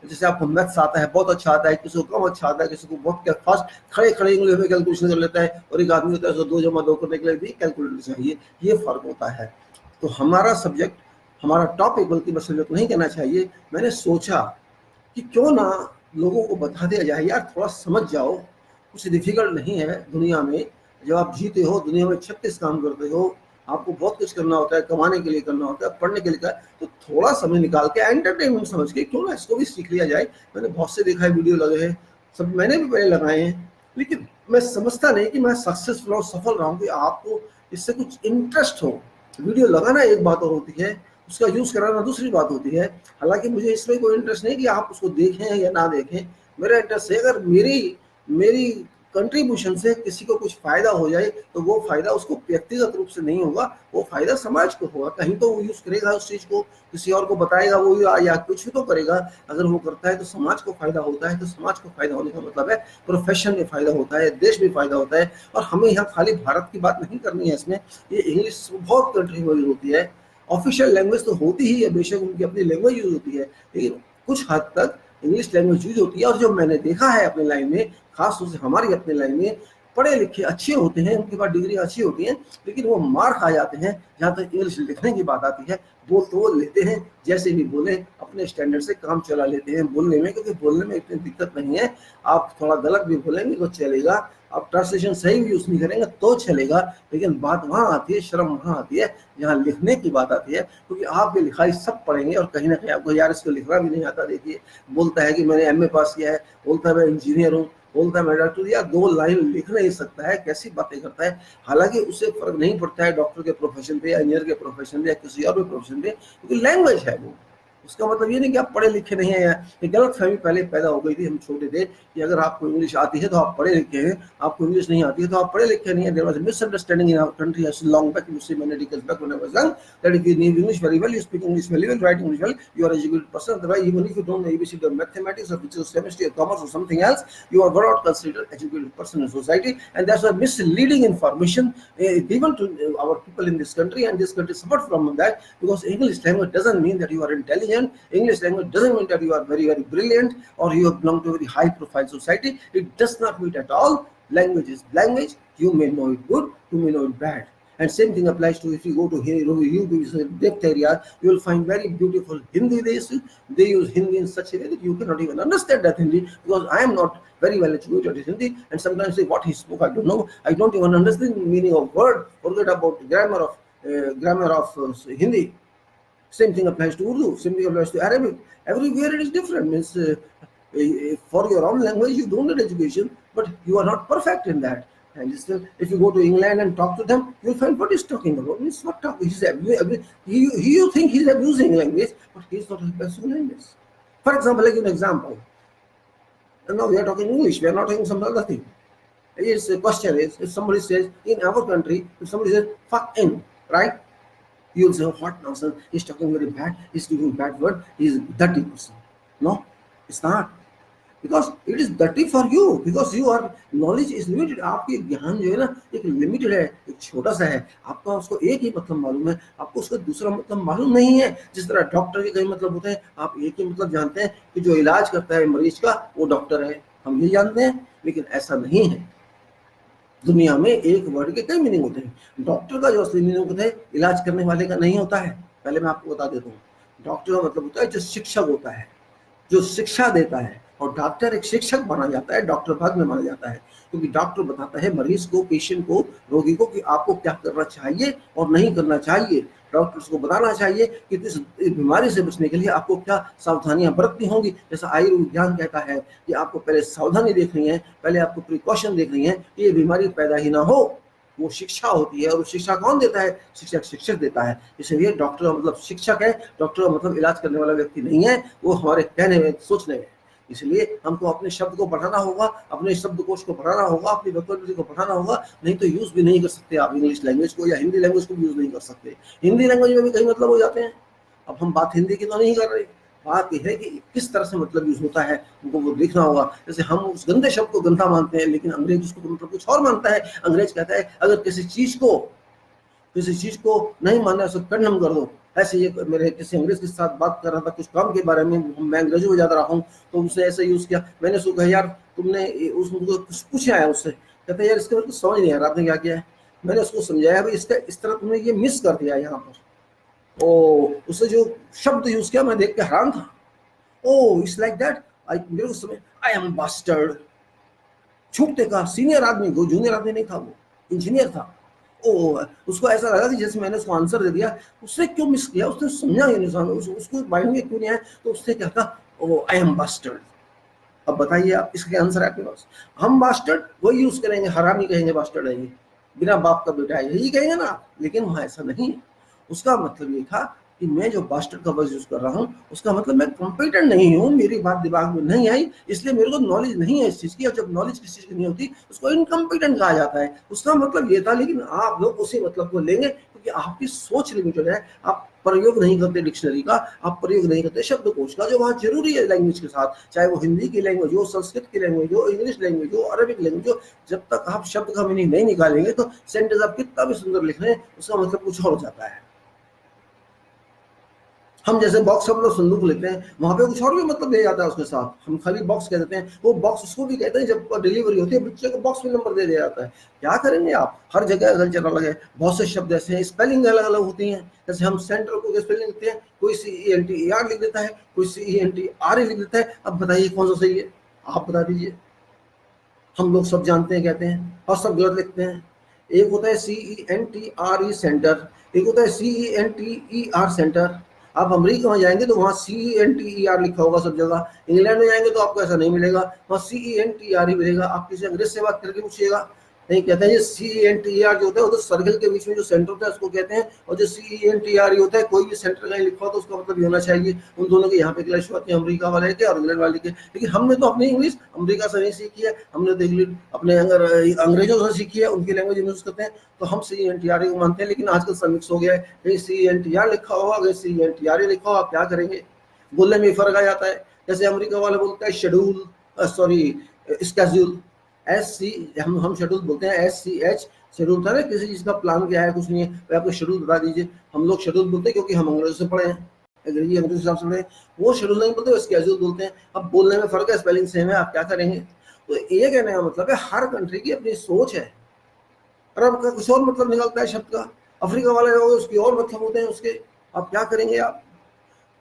जैसे आपको मैथ्स आता है, बहुत अच्छा आता है, किसी को कम अच्छा आता है, किसी को बहुत फास्ट खड़े खड़े इंग्लिश में कैलकुलेशन कर लेता है, और एक आदमी होता है 2 जमा 2 करने के लिए भी कैलकुलेटर चाहिए। ये फर्क होता है। तो हमारा सब्जेक्ट, हमारा टॉपिक, बल्कि बस सब्जेक्ट नहीं कहना चाहिए, मैंने सोचा कि क्यों ना लोगों को बता दिया जाए, यार थोड़ा समझ जाओ, कुछ डिफिकल्ट नहीं है दुनिया में। जब आप जीते हो, दुनिया में 36 काम करते हो, आपको बहुत कुछ करना होता है, कमाने के लिए करना होता है, पढ़ने के लिए करना, तो थोड़ा समय निकाल के एंटरटेनमेंट समझ के क्यों ना इसको भी सीख लिया जाए। मैंने बहुत से देखा है, वीडियो लगे हैं, सब मैंने भी पहले लगाए हैं, लेकिन मैं समझता नहीं कि मैं सक्सेसफुल और सफल रहा हूँ कि आपको इससे कुछ इंटरेस्ट हो। वीडियो लगाना एक बात और होती है, उसका यूज कराना दूसरी बात होती है। हालांकि मुझे इसमें कोई इंटरेस्ट नहीं कि आप उसको देखें या ना देखें, मेरा इंटरेस्ट है अगर मेरी कंट्रीब्यूशन से किसी को कुछ फायदा हो जाए, तो वो फायदा उसको व्यक्तिगत रूप से नहीं होगा, वो फायदा समाज को होगा। कहीं तो वो यूज करेगा उस चीज को, किसी और को बताएगा वो, या कुछ भी तो करेगा। अगर वो करता है तो समाज को फायदा होता है, तो समाज को फायदा होने का मतलब है प्रोफेशन में फायदा होता है, देश में फायदा होता है। और हमें यहाँ खाली भारत की बात नहीं करनी है, इसमें ये इंग्लिश बहुत कंट्री में होती है। ऑफिशियल लैंग्वेज तो होती ही है, बेशक उनकी अपनी लैंग्वेज यूज होती है, लेकिन कुछ हद तक इंग्लिश लैंग्वेज यूज होती है। और जो मैंने देखा है अपने लाइन में, खास तौर से हमारी अपने लाइन में, पढ़े लिखे अच्छे होते हैं, उनके पास डिग्री अच्छी होती है, लेकिन वो मार खा जाते हैं जहाँ तक इंग्लिश लिखने की बात आती है। बोल तो वो लेते हैं, जैसे भी बोले अपने स्टैंडर्ड से काम चला लेते हैं बोलने में, क्योंकि बोलने में इतनी दिक्कत नहीं है। आप थोड़ा गलत भी बोलेंगे तो चलेगा, आप ट्रांसलेशन सही भी यूज नहीं करेंगे तो चलेगा, लेकिन बात वहाँ आती है, शर्म वहाँ आती है जहाँ लिखने की बात आती है। क्योंकि आप ये लिखाई सब पढ़ेंगे और कहीं ना कहीं आपको यार इसको लिखना भी नहीं आता। देखिए बोलता है कि मैंने MA पास किया है, बोलता है मैं इंजीनियर हूँ, बोलता है मैं डॉक्टर, या 2 लाइन लिख नहीं सकता है, कैसी बातें करता है। हालांकि उससे फर्क नहीं पड़ता है डॉक्टर के प्रोफेशन पे या इंजीनियर के प्रोफेशन पे या किसी और भी प्रोफेशन पे, क्योंकि लैंग्वेज है वो। उसका मतलब ये नहीं कि आप पढ़े लिखे नहीं है। ये गलत फहमी पहले पैदा हो गई थी, हम छोटे थे, कि अगर आपको इंग्लिश आती है तो आप पढ़े लिखे हैं, आपको इंग्लिश नहीं आती है तो आप पढ़े लिखे नहीं है। There was a misunderstanding in our country as long back, you see many decades back when I was young, that if you know English very well, you speak English very well, write English well, you are an educated person. Otherwise, even if you don't know ABCD or mathematics or physics, chemistry or commerce or something else, you are not considered educated person in society. And that's a misleading information given to our people in this country, and this country suffered from that, because English language doesn't mean that you are intelligent. English language doesn't mean that you are very, very brilliant or you belong to a very high profile society. It does not mean at all. Language is language. You may know it good, you may know it bad. And same thing applies to if you go to depth area, you will find very beautiful Hindi. They use Hindi in such a way that you cannot even understand that Hindi, because I am not very well educated in Hindi, and sometimes say what he spoke I don't know. I don't even understand the meaning of word. Forget about grammar of Hindi. Same thing applies to Urdu, same thing applies to Arabic. Everywhere it is different. Means for your own language you don't need education, but you are not perfect in that. And still, if you go to England and talk to them, you'll find what he's talking about. He's not talking. You think he's abusing language, but he's not abusing language. For example, like an example. And now we are talking English. We are not talking some other thing. His question is, if somebody says in our country, if somebody says "fuck in," right? You'll say, oh, what nonsense, he's talking very bad, he's using bad word, he's a dirty person. No, it's not. Because it is dirty for you, because your knowledge is limited. आपकी ज्ञान जो है ना एक limited है, एक छोटा सा है. आपका उसको एक ही मतलब मालूम है, आपको उसका दूसरा मतलब मालूम नहीं है. जिस तरह डॉक्टर के कई मतलब होते हैं, आप एक ही मतलब जानते हैं कि जो इलाज करता है मरीज का वो डॉक्टर है, हम ये जानते हैं. लेकिन ऐसा नहीं है. दुनिया में एक वर्ड के कई मीनिंग होते हैं. डॉक्टर का जो असली मीनिंग होता है इलाज करने वाले का नहीं होता है. पहले मैं आपको बता देता हूँ. डॉक्टर का मतलब होता है जो शिक्षक होता है, जो शिक्षा देता है. और डॉक्टर एक शिक्षक माना जाता है, डॉक्टर बाद में माना जाता है. क्योंकि डॉक्टर बताता है मरीज को, पेशेंट को, रोगी को कि आपको क्या करना चाहिए और नहीं करना चाहिए. डॉक्टर्स को बताना चाहिए कि इस बीमारी से बचने के लिए आपको क्या सावधानियां बरतनी होंगी. जैसा आयुर्विज्ञान कहता है कि आपको पहले सावधानी देखनी है, पहले आपको प्रिकॉशन देखनी है कि ये बीमारी पैदा ही ना हो. वो शिक्षा होती है. और शिक्षा कौन देता है? शिक्षक देता है. इसलिए डॉक्टर का मतलब शिक्षक है. डॉक्टर का मतलब इलाज करने वाला व्यक्ति नहीं है. वो हमारे कहने में, सोचने में. इसलिए हमको अपने शब्द को बढ़ाना होगा, अपने शब्दकोश को बढ़ाना होगा, अपनी वोकैबुलरी को बढ़ाना होगा. नहीं तो यूज भी नहीं कर सकते आप इंग्लिश लैंग्वेज को, या हिंदी लैंग्वेज को भी यूज नहीं कर सकते. हिंदी लैंग्वेज में भी कई मतलब हो जाते हैं. अब हम बात हिंदी की तो नहीं कर रहे. बात यह है कि किस तरह से मतलब यूज होता है, हमको वो देखना होगा. जैसे हम उस गंदे शब्द को गंदा मानते हैं, लेकिन अंग्रेज उसको मतलब कुछ और मानता है. अंग्रेज कहता है अगर किसी चीज को नहीं मानना है उसको कंडम कर दो. ऐसे ये मेरे किसी अंग्रेज के साथ बात कर रहा था कुछ काम के बारे में, मैं अंग्रेजी में ज्यादा रहा हूँ, तो उसने ऐसे यूज किया. मैंने उसको कहा यार तुमने उसको कुछ पूछा है उससे. कहता है यार इसके बारे में समझ नहीं आ रहा आपने क्या किया है. मैंने उसको समझाया भाई इसका इस तरह तुमने ये मिस कर दिया यहाँ पर. ओ उसने जो शब्द यूज किया मैं देख के हैरान था. Oh it's like that. मेरे को समझ, आई एम बास्टर्ड. छूटते का सीनियर आदमी को, जूनियर आदमी नहीं था, वो इंजीनियर था. ओ उसको ऐसा लगा कि जैसे मैंने उसको आंसर दे दिया. उसने क्यों मिस किया, उसने समझा ही नहीं, उसको माइंड में क्यों नहीं आया. तो उसने क्या कहा, ओ आई एम बास्टर्ड. अब बताइए आप, इसके आंसर आपके पास. हम बास्टर्ड वही यूज करेंगे, हरामी कहेंगे, बास्टर्ड है ये, बिना बाप का बेटा है, यही कहेंगे ना. लेकिन वहाँ ऐसा नहीं. उसका मतलब ये था कि मैं जो बास्टर्ड का वर्ड यूज कर रहा हूँ उसका मतलब मैं कॉम्पिटेंट नहीं हूँ, मेरी बात दिमाग में नहीं आई, इसलिए मेरे को नॉलेज नहीं है इस चीज की. और जब नॉलेज किसी चीज की नहीं होती उसको इनकॉम्पिटेंट कहा जाता है. उसका मतलब ये था. लेकिन आप लोग उसी मतलब को लेंगे क्योंकि आपकी सोच लिमिटेड है. आप प्रयोग नहीं करते डिक्शनरी का, आप प्रयोग नहीं करते शब्दकोश का, जो बहुत जरूरी है लैंग्वेज के साथ. चाहे वो हिंदी की लैंग्वेज हो, संस्कृत की लैंग्वेज हो, इंग्लिश लैंग्वेज हो, अरबिक लैंग्वेज हो. जब तक आप शब्द का मीनिंग नहीं निकालेंगे तो सेंटेंस आप कितना भी सुंदर लिख रहे हैं उसका मतलब कुछ और हो जाता है. हम जैसे बॉक्स हम लोग संदूक लेते हैं, वहां पे कुछ और भी मतलब दे जाता है उसके साथ. हम खाली बॉक्स कह देते हैं, वो बॉक्स उसको भी कहते हैं. जब डिलीवरी होती है बच्चे को बॉक्स में नंबर दे दिया जाता है. क्या करेंगे आप, हर जगह कल्चर अलग है. बहुत से शब्द ऐसे हैं, स्पेलिंग अलग अलग होती हैं. जैसे हम सेंटर को स्पेलिंग लिखते हैं, कोई CENTER लिख देता है, कोई CENTRE लिख देता है. अब बताइए कौन सा सही है, आप बता दीजिए. हम लोग सब जानते हैं, कहते हैं, और सब गलत लिखते हैं. एक होता है CENTRE सेंटर, एक होता है CENTER सेंटर. आप अमेरिका में जाएंगे तो वहाँ CENTER लिखा होगा सब जगह. इंग्लैंड में जाएंगे तो आपको ऐसा नहीं मिलेगा, वहाँ CENTRE मिलेगा. आप किसी अंग्रेज से बात करके पूछिएगा, नहीं कहते हैं ये CENTER जो होता है वो तो सर्कल के बीच में जो सेंटर होता है उसको कहते हैं. और जो CENTRE होता है, कोई भी सेंटर कहीं लिखा हो तो उसका मतलब ये होना चाहिए. उन दोनों के यहाँ पे क्लैश होती है, अमेरिका वाले के और इंग्लैंड वाले के. लेकिन हमने तो अपनी इंग्लिश अमेरिका से नहीं सीखी है, हमने तो इंग्लिश अपने अंग्रेजों से सीखी है, उनकी लैंग्वेज यूज करते हैं. तो हम CENTRE को मानते हैं. लेकिन आजकल सब मिक्स हो गया है, कहीं CENTER लिखा होगा, कहीं CENTRE लिखा होगा. क्या करेंगे, बोलने में फर्क आ जाता है. जैसे अमेरिका वाले बोलते हैं शेड्यूल, स्केड्यूल, हम शेड्यूल बोलते हैं SCH. शेड्यूल था ना, किसी चीज का प्लान क्या है, कुछ नहीं है, तो आपको शेड्यूल बता दीजिए. हम लोग शेड्यूल बोलते हैं क्योंकि हम अंग्रेजों से पढ़े हैं, अंग्रेजी हिसाब से पढ़े. वो शेड्यूल नहीं बोलते, स्केड्यूल बोलते हैं. अब बोलने में फर्क है, स्पेलिंग सेम है, आप क्या करेंगे. तो ये कहने का मतलब है हर कंट्री की अपनी सोच है. अरब का कुछ और मतलब निकलता है शब्द का, अफ्रीका वाले लोग उसकी और मतलब होते हैं उसके. आप क्या करेंगे आप.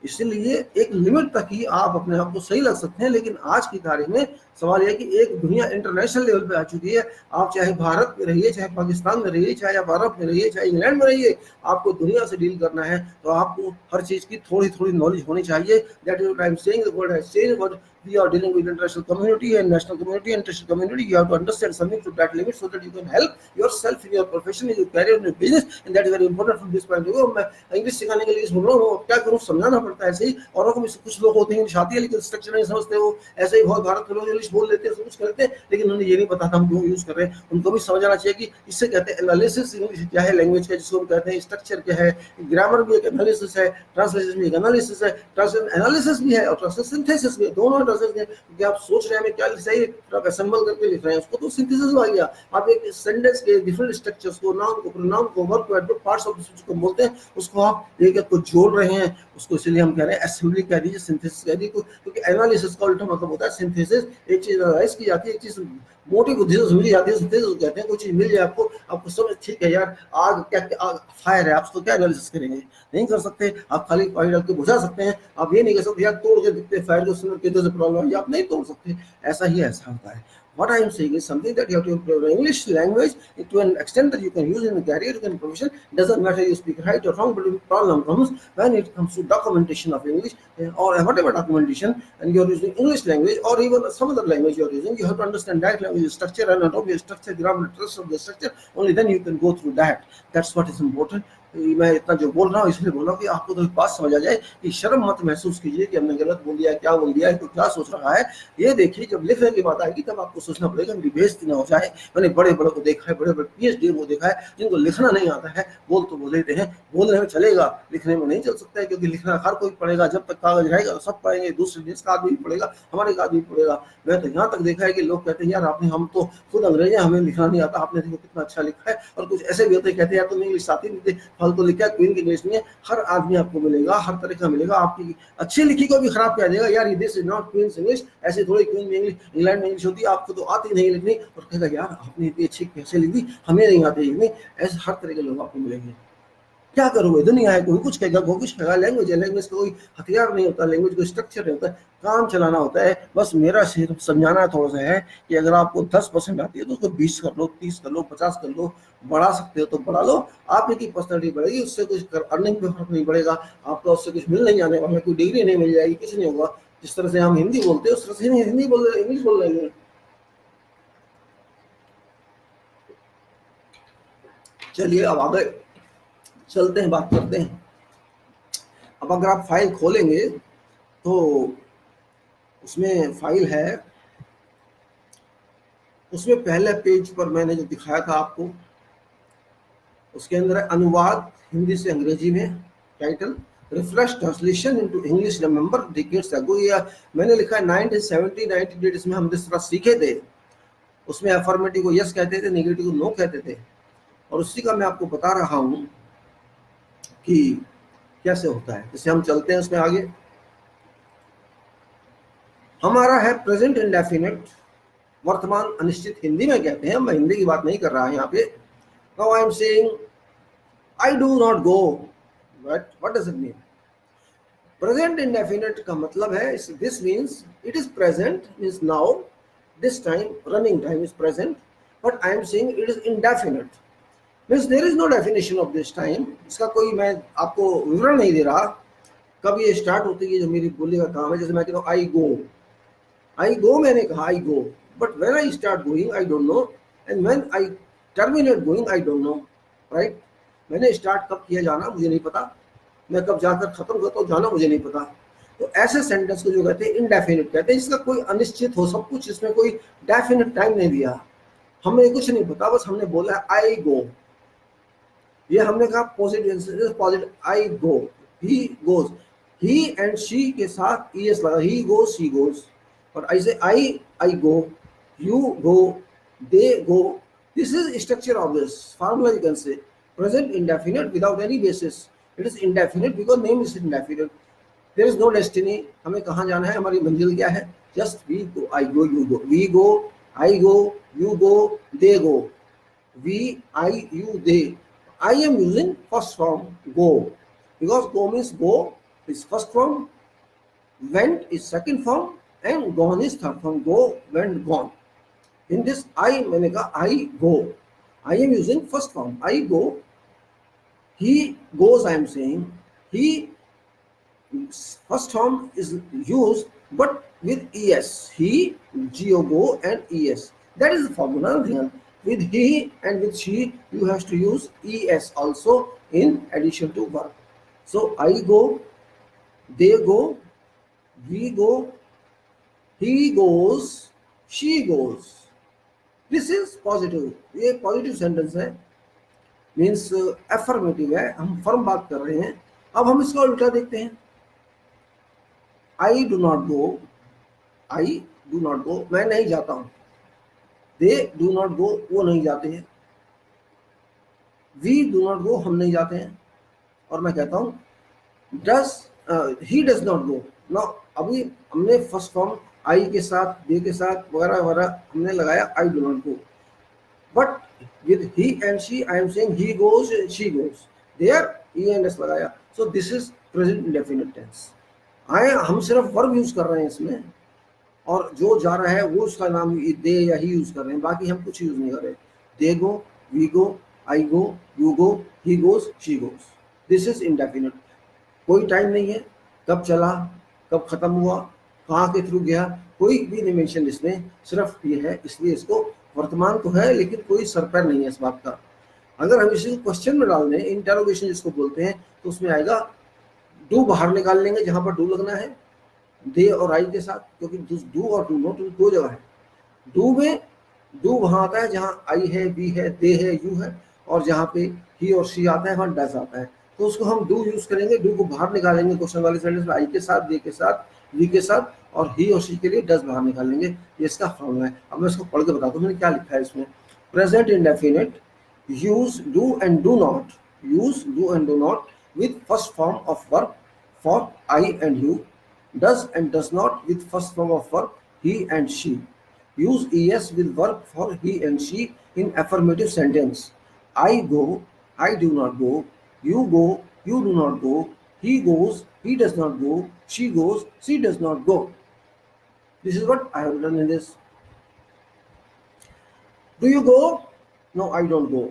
इसलिए एक लिमिट तक ही आप अपने आप को सही लग सकते हैं, लेकिन आज की तारीख में सवाल यह है कि एक दुनिया इंटरनेशनल लेवल पे आ चुकी है। आप चाहे भारत में रहिए, चाहे पाकिस्तान में रहिए, चाहे आप अरब में रहिए, चाहे इंग्लैंड में रहिए, आपको दुनिया से डील करना है तो आपको हर चीज की थोड़ी थोड़ी नॉलेज होनी चाहिए। That is what I am saying, the world has changed, but we are dealing with international community and national community and international community. You have to understand something to that limit so that you can help yourself in your profession, in your career, in your business, and that is very important from this point of view. मैं English सिखाने के लिए सुन रहा हूँ, क्या करूँ, समझाना पड़ता है। ऐसे ही औरों को भी कुछ लोग होते हैं इंग्लिश आती है लेकिन स्ट्रक्चर नहीं समझते, वो ऐसे ही बहुत भारत के लोग इंग्लिश बोल लेते हैं, सब कुछ करते हैं, लेकिन उन्हें ये नहीं पता था हम क्यों यूज कर रहे हैं। उनको भी समझ आना चाहिए कि इससे कहते हैं एनालिसिस, इंग्लिश क्या है, लैंग्वेज का जिसको हम कहते हैं, स्ट्रक्चर क्या है, ग्रामर भी एक एनालिसिस है, ट्रांसलेशन भी एक एनालिसिस है, ट्रांसलेशन एनालिसिस भी है और ट्रांसलेशन सिंथेसिस भी है, दोनों ट्रांसलेशन है। क्योंकि आप सोच रहे हैं हमें क्या सही है, आप असेंबल करके लिख रहे हैं, उसको तो सिंथेसिस आ गया। आप एक सेंटेंस के डिफरेंट स्ट्रक्चर्स को, नाउन को, प्रोनाउन को, वर्ब को, एडवर्ब, पार्ट्स ऑफ स्पीच को बोलते हैं, उसको आप एक एक को जोड़ रहे हैं, उसको इसलिए हम कह रहे हैं असेंबली कह दीजिए, सिंथेसिस कह दीजिए, क्योंकि एनालिसिस का उल्टा मतलब होता है सिंथेसिस। एक चीज एनालाइज की जाती है, एक चीज मोटी बुद्धि से समझी जाती है, सिंथेसिस कहते हैं। कोई चीज मिल जाए आपको, आपको समझ, ठीक है यार, आग क्या, आग फायर है, आप उसको क्या एनालिसिस करेंगे, नहीं कर सकते। आप खाली पानी डाल के बुझा सकते हैं, आप ये नहीं कर सकते यार तोड़ के दिखते फायर को, सुंदर कितने से प्रॉब्लम है, आप नहीं तोड़ सकते। ऐसा ही ऐसा होता है। What I am saying is something that you have to improve English language to an extent that you can use in a career, you can profession. Doesn't matter you speak right or wrong, but the problem comes when it comes to documentation of English or whatever documentation, and you are using English language or even some other language you are using. You have to understand that language structure and not only structure, grammar, trust of the structure. Only then you can go through that. That's what is important. मैं इतना जो बोल रहा हूँ इसलिए बोल रहा हूँ कि आपको तो एक बात समझ आ जाए कि शर्म मत महसूस कीजिए कि हमने गलत बोल दिया है, क्या बोल दिया है, तो क्या सोच रहा है। ये देखिए जब लिखने की बात आएगी तब आपको सोचना पड़ेगा मेरी बेइज्जती ना हो जाए। मैंने बड़े बड़े को देखा है, बड़े बड़े पीएचडी को देखा है जिनको लिखना नहीं आता है, बोल तो बोल देते हैं, बोलने में चलेगा, लिखने में नहीं चल सकता है, क्योंकि लिखना हर कोई पढ़ेगा, जब तक कागज रहेगा सब पढ़ेंगे, दूसरे देश का आदमी पढ़ेगा, हमारे का आदमी पढ़ेगा। मैं तो यहाँ तक देखा है कि लोग कहते हैं यार आपने, हम तो खुद अंग्रेज हैं, हमें लिखना नहीं आता, आपने देखो कितना अच्छा लिखा है। और कुछ ऐसे भी होते कहते हैं यार तुम इंग्लिश आती नहीं, फालतू लिखा है, क्वीन की इंग्लिश नहीं है। हर आदमी आपको मिलेगा, हर तरह का मिलेगा, आपकी अच्छी लिखी को भी खराब किया जाएगा, यार this is not queen's English, ऐसे थोड़ी क्वीन इंग्लिश इंग्लैंड में इंग्लिश होती है, आपको तो आती नहीं लिखनी, और कहेगा यार आपने इतनी अच्छी कैसे लिख दी, हमें नहीं आती लिखनी। ऐसे हर तरह के लोग आपको मिलेंगे। क्या करोगे, दुनिया है, कोई कुछ कहेगा, कोई कुछ कहेगा। लैंग्वेज है, लैंग्वेज का कोई हथियार नहीं होता, लैंग्वेज का स्ट्रक्चर नहीं होता, काम चलाना होता है। बस मेरा सिर्फ समझाना थोड़ा सा है कि अगर आपको 10% आती है तो उसको 20 कर लो, 30 कर लो, 50 कर लो, बढ़ा सकते हो तो बढ़ा लो, आपकी पर्सनैलिटी बढ़ेगी, उससे कुछ अर्निंग पे फर्क नहीं पड़ेगा, आपको उससे कुछ मिल नहीं जाने वाला, कोई डिग्री नहीं मिल जाएगी, कुछ नहीं होगा। जिस तरह से हम हिंदी बोलते हैं उस तरह से हिंदी बोल रहे, इंग्लिश बोल रहे हैं। चलिए अब आगे चलते हैं, बात करते हैं। अब अगर आप फाइल खोलेंगे तो उसमें फाइल है, उसमें पहले पेज पर मैंने जो दिखाया था आपको, उसके अंदर अनुवाद हिंदी से अंग्रेजी में, title refresh translation into English remember decades ago. ये मैंने लिखा है 1970 1980 इसमें हम जिस तरह सीखे थे, उसमें अफर्मेटिव को यस कहते थे, नेगेटिव को नो कहते थे, और उसी का मैं आपको बता रहा हूं कि कैसे होता है। जैसे हम चलते हैं उसमें आगे, हमारा है प्रेजेंट इंडेफिनिट, वर्तमान अनिश्चित हिंदी में कहते हैं, मैं हिंदी की बात नहीं कर रहा यहाँ पे। Now I am saying I do not go, but what does it mean? Present indefinite का मतलब है this means it is present, means now, this time, running time is present, but I am saying it is indefinite, means there is no definition of this time. इसका कोई मैं आपको विवरण नहीं दे रहा कब ये स्टार्ट होती है, जो मेरी बोलने का काम है। जैसे मैं कहता हूँ आई गो, मैंने कहा I go, but when I start going I don't know, and when I terminate going I don't know, right? मैंने स्टार्ट कब किया जाना मुझे नहीं पता, मैं कब जाकर खत्म करता हूँ जाना मुझे नहीं पता। तो ऐसे सेंटेंस को जो कहते हैं इनडेफिनिट कहते हैं, इसका कोई अनिश्चित हो सब कुछ, इसमें कोई डेफिनिट टाइम नहीं दिया, हमें कुछ नहीं पता, बस हमने बोला आई गो। ये हमने कहा positive, I go, he goes, he and she के साथ ईएस लगा, ही गोज शी गोज, और ऐसे I go, you go, they go. This is structure of this formula, you can say present indefinite without any basis, it is indefinite because name is indefinite, there is no destiny, हमें कहाँ जाना है, हमारी मंजिल क्या है, just we go, I go, you go, we go, I go, you go, they go, we, I, you, they. I am using first form go because go means go is first form, went is second form, and gone is third form, go, went, gone. In this I, मैंने कहा I go, I am using first form, I go. He goes, I am saying. He, first form is used but with es. He, go, go, and es. That is the formula. Then with he and with she you have to use es also in addition to verb. So I go, they go, we go, he goes, she goes. This is positive. ये positive sentence है, means affirmative है, हम firm बात कर रहे हैं. अब हम इसका उल्टा देखते हैं. आई do not go, I do not गो, मैं नहीं जाता हूं. दे डू नॉट गो, वो नहीं जाते हैं. वी डू नॉट गो, हम नहीं जाते हैं. और मैं कहता हूं does, he does not go. ना अभी हमने फर्स्ट फॉर्म आई के साथ, दे के साथ वगैरह वगैरह हमने लगाया आई do not go. But with he and she I am saying he goes, she goes. There e and s लगाया. So this is present indefinite tense. हम सिर्फ वर्ब यूज कर रहे हैं इसमें, और जो जा रहा है वो उसका नाम दे या ही यूज कर रहे हैं, बाकी हम कुछ यूज नहीं कर रहे. They go, we go, I go, you go, he goes, she goes. This is indefinite. कोई टाइम नहीं है, कब चला, कब खत्म हुआ, कहाँ के थ्रू गया, कोई भी नहीं मेंशन इसमें. सिर्फ ये है, इसलिए इसको वर्तमान तो है लेकिन कोई सर पैर नहीं है इस बात का. अगर हम इसे क्वेश्चन में डाल दें, इंटरोगेशन जिसको बोलते हैं, तो उसमें आएगा डू बाहर निकाल लेंगे जहां पर डू लगना है, दे और आई के साथ, क्योंकि डू और डू नॉट दो जगह है. डू में डू वहां आता है जहां आई है, वी है, दे है, यू है, और जहां पे ही और शी आता है वहां डज आता है. तो उसको हम डू यूज करेंगे. डू को बाहर निकालेंगे क्वेश्चन वाले सेंटेंस में, आई के साथ, दे के साथ, वी के साथ, और ही और शी के लिए डज बाहर निकालेंगे. ये इसका फॉर्मूला है. अब मैं इसको पढ़ के बताता हूँ मैंने क्या लिखा है इसमें. Present indefinite, use do and do not, use do and do not with first form of verb for I and you. Does and does not with first form of verb he and she. Use es with verb for he and she in affirmative sentence. I go, I do not go. You go, you do not go. He goes, he does not go. She goes, she does not go. This is what I have done in this. Do you go? No, I don't go.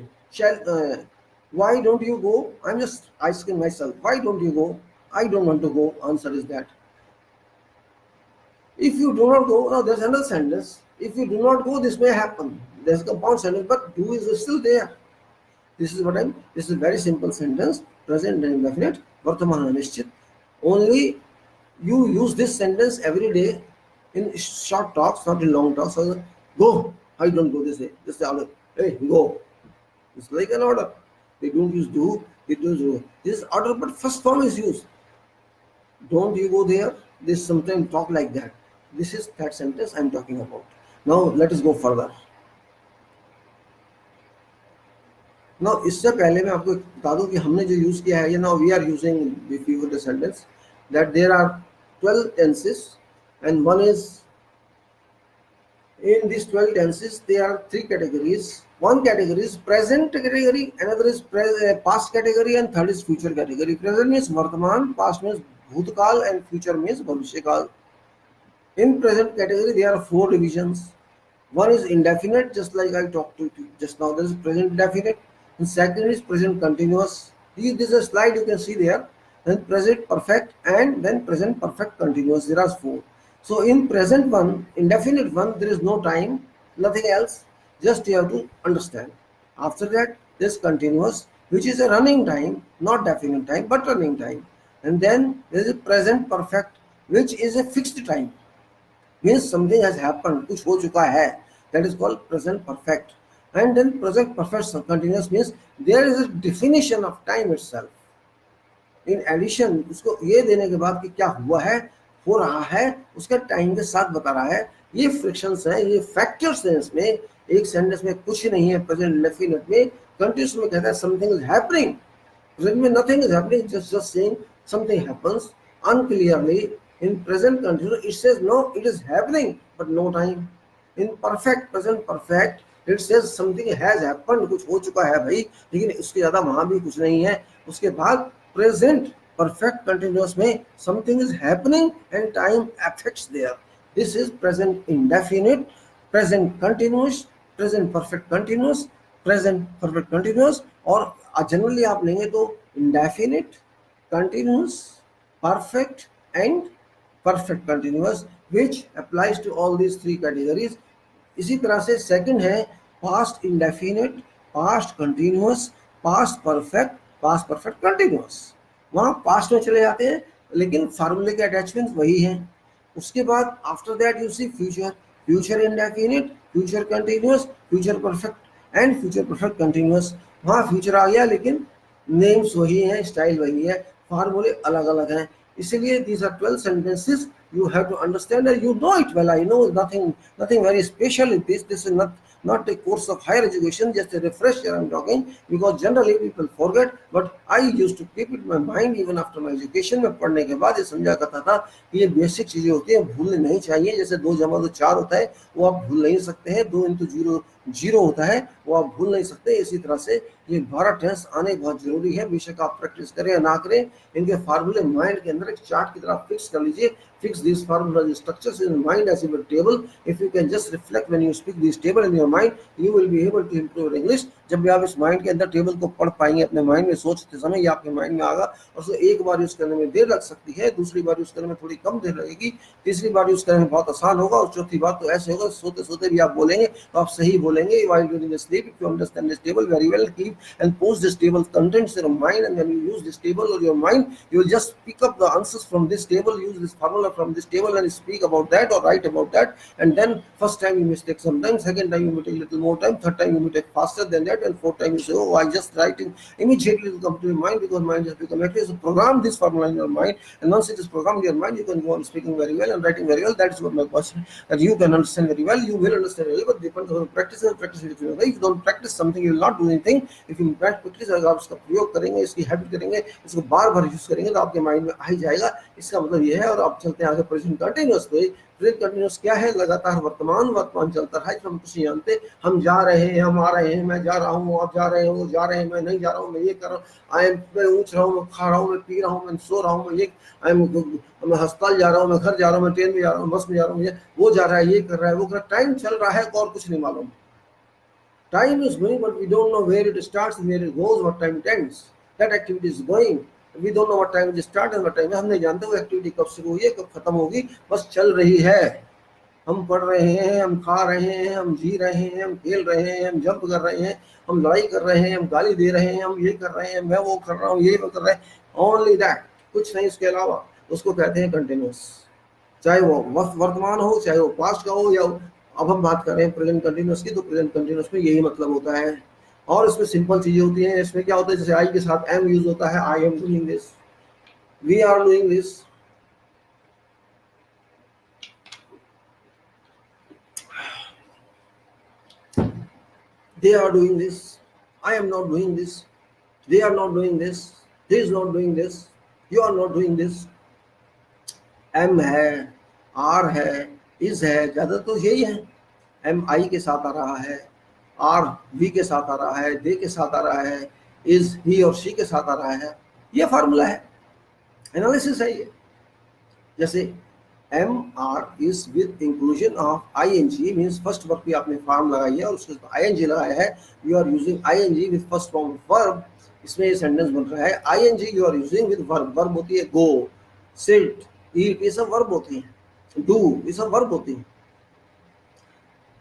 Why don't you go? I'm just asking myself, why don't you go? I don't want to go. Answer is that. If you do not go, now there's another sentence. If you do not go, this may happen. There's a compound sentence, but do is still there. This is a very simple sentence, present and indefinite, vartaman anishchit. Only you use this sentence every day in short talks, not in long talks. So, go. I don't go this way. Just say, hey, go. It's like an order. They don't use do, they don't use this order, but first form is used. Don't you go there? They sometimes talk like that. This is that sentence I'm talking about. Now let us go further. Now इससे पहले मैं आपको बता दूं कि हमने जो use किया है, ये now we are using before the sentence that there are 12 tenses and one is, in these 12 tenses there are 3 categories. One category is present category, another is past category, and third is future category. Present means vartaman, past means bhutkal, and future means bhavishyakal. In present category there are 4 divisions. One is indefinite, just like I talked to you just now. There is present indefinite. And second is present continuous. This is a slide you can see there. Then present perfect, and then present perfect continuous. There are 4. So in present one, indefinite one, there is no time, nothing else. Just you have to understand. After that, this continuous, which is a running time, not definite time, but running time. And then there is a present perfect, which is a fixed time. Means something has happened, kuch ho chuka hai. That is called present perfect. And then present perfect continuous means there is a definition of time itself. In addition, उसको ये देने के बाद कि क्या हुआ है, हो रहा है, उसका टाइम के साथ बता रहा है. ये फ्रिक्शंस हैं, ये फैक्टर्स हैं इसमें. एक सेंटेंस में कुछ नहीं है. प्रेजेंट इंडेफिनिट में कंटिन्यूस में कहता है समथिंग इज हैपनिंग. प्रेजेंट में nothing is happening, just saying something happens unclearly. In present continuous it says no, it is happening but no time. In perfect, present perfect, it says something has happened, कुछ हो चुका है भाई, लेकिन इसके ज्यादा वहां भी कुछ नहीं है. उसके बाद प्रेजेंट perfect continuous में something is happening and time affects there. This is present indefinite, present continuous, present perfect continuous, present perfect continuous, और जनरली आप लेंगे तो indefinite, continuous, perfect and perfect continuous, which applies to all these three categories. इसी तरह से second है past indefinite, past continuous, past perfect, past perfect continuous. वहाँ past में चले जाते हैं लेकिन फार्मूले के अटैचमेंट वही हैं। उसके बाद after that you see future, future indefinite, future continuous, future perfect and future perfect continuous. वहाँ फ्यूचर आ गया लेकिन नेम्स वही हैं, स्टाइल वही है, फार्मूले अलग अलग हैं। इसलिए these are 12 sentences you have to understand, and you know it well. I know nothing very special in this. This is not a course of higher education, just a refresher I'm talking, because generally people forget, but I used to keep it in my mind even after my education. मैं पढ़ने के बाद ये समझा करता था कि ये बेसिक चीजें होती हैं, भूलने नहीं चाहिए। जैसे 2 जमा 2 4 होता है, वो आप भूल नहीं सकते हैं। 2 into 0 0 होता है, वो आप भूल नहीं सकते। इसी तरह से ये 12 टेंस आने बहुत जरूरी है, बेशक आप प्रैक्टिस करें या ना करें। इनके फार्मूले माइंड के अंदर एक चार्ट की तरह फिक्स कर लीजिए। Fix these formulas, structures in mind as if a table. If you can just reflect when you speak these table in your mind, you will be able to improve English. जब भी आप इस mind के अंदर table को पढ़ पाएंगे अपने माइंड में सोचते समय, ये आपके माइंड में आएगा और उसे एक बार यूज करने में देर लग सकती है, दूसरी बार यूज करने में थोड़ी कम देर लगेगी, तीसरी बार यूज करने में बहुत आसान होगा, और चौथी बार तो ऐसे होगा सोते सोते भी आप बोलेंगे तो आप सही बोलेंगे। While during sleep, if you understand this table very well, keep and post this table contents in your mind, and when you use this table or your mind, you will just pick up the answers from this table, use this formula from this table and speak about that or write about that. And then first time you may take some time, second time you may take a little more time, third time you may take faster than that, and fourth time you say, oh, I just writing immediately will come to your mind because mind has become active. So program this formula in your mind, and once it is programmed in your mind, you can go on speaking very well and writing very well. That is what my question, that you can understand very well, you will understand very well, but depends on practice and practice. If you don't practice something, you will not do anything. If you practice, अगर आप इसका प्रयोग करेंगे, इसकी habit करेंगे, इसको बार बार use करेंगे तो आपके माइंड में आ ही जाएगा। इसका मतलब ये है। और आप चलते हैं आगे प्रेजेंट कंटिन्यूअस पे। प्रेजेंट कंटिन्यूअस क्या है? लगातार वर्तमान, वर्तमान चलता रहा है, हम कुछ नहीं जानते। हम जा रहे हैं, हम आ रहे हैं, मैं जा रहा हूँ, आप जा रहे हो, जा रहे हैं, मैं नहीं जा रहा हूँ, मैं ये कर रहा हूँ, मैं ऊँच रहा हूँ, मैं खा रहा हूँ, मैं पी रहा हूँ, मैं सो रहा हूँ, मैं अस्पताल जा रहा हूँ, मैं घर जा रहा हूँ, मैं ट्रेन में जा रहा हूँ, बस में जा रहा हूँ, वो जा रहा है, ये कर रहा है, वो कर, टाइम चल रहा है और कुछ नहीं मालूम। Time is going, but we don't know where it starts and where it goes, what time it ends. That activity is going. We don't know what time it starts and what time. हम नहीं जानते वो activity कब शुरू हुई है, कब खत्म होगी, बस चल रही है। हम पढ़ रहे हैं, हम खा रहे हैं, हम जी रहे हैं, हम खेल रहे हैं, हम जंप कर रहे हैं, हम लड़ाई कर रहे हैं, हम गाली दे रहे हैं, हम ये कर रहे हैं, मैं वो कर रहा हूँ, ये वो कर रहे हैं। ओनली दैट, कुछ नहीं उसके अलावा। उसको कहते हैं कंटिन्यूस। चाहे वो वर्तमान हो, चाहे वो पास्ट का हो, या अब हम बात कर रहे हैं प्रेजेंट कंटिन्यूअस की, तो प्रेजेंट कंटिन्यूअस में यही मतलब होता है। और इसमें सिंपल चीजें होती हैं। इसमें क्या होता है, जैसे आई के साथ एम यूज होता है, I am doing this, we are doing this, they are doing this, I am not doing this, they are not doing this, he is not doing this, you are not doing this। Am है, are है, is है, ज्यादा तो यही है। M आई के साथ आ रहा है, आर वी के साथ आ रहा है, दे के साथ आ रहा है, इज ही और शी के साथ आ रहा है। ये फार्मूला है, एनालिसिस है ये। जैसे am are is with inclusion of I N G, means first verb की आपने फॉर्म लगाई है और उसके साथ आई एन जी लगाया है। You are using I N G with first form of verb. इसमें ये सेंटेंस बन रहा है, I N G you are using with verb. Verb होती है गो, सिट, ईट, ये सब वर्ब होती है। डू, ये सब वर्ब होती है।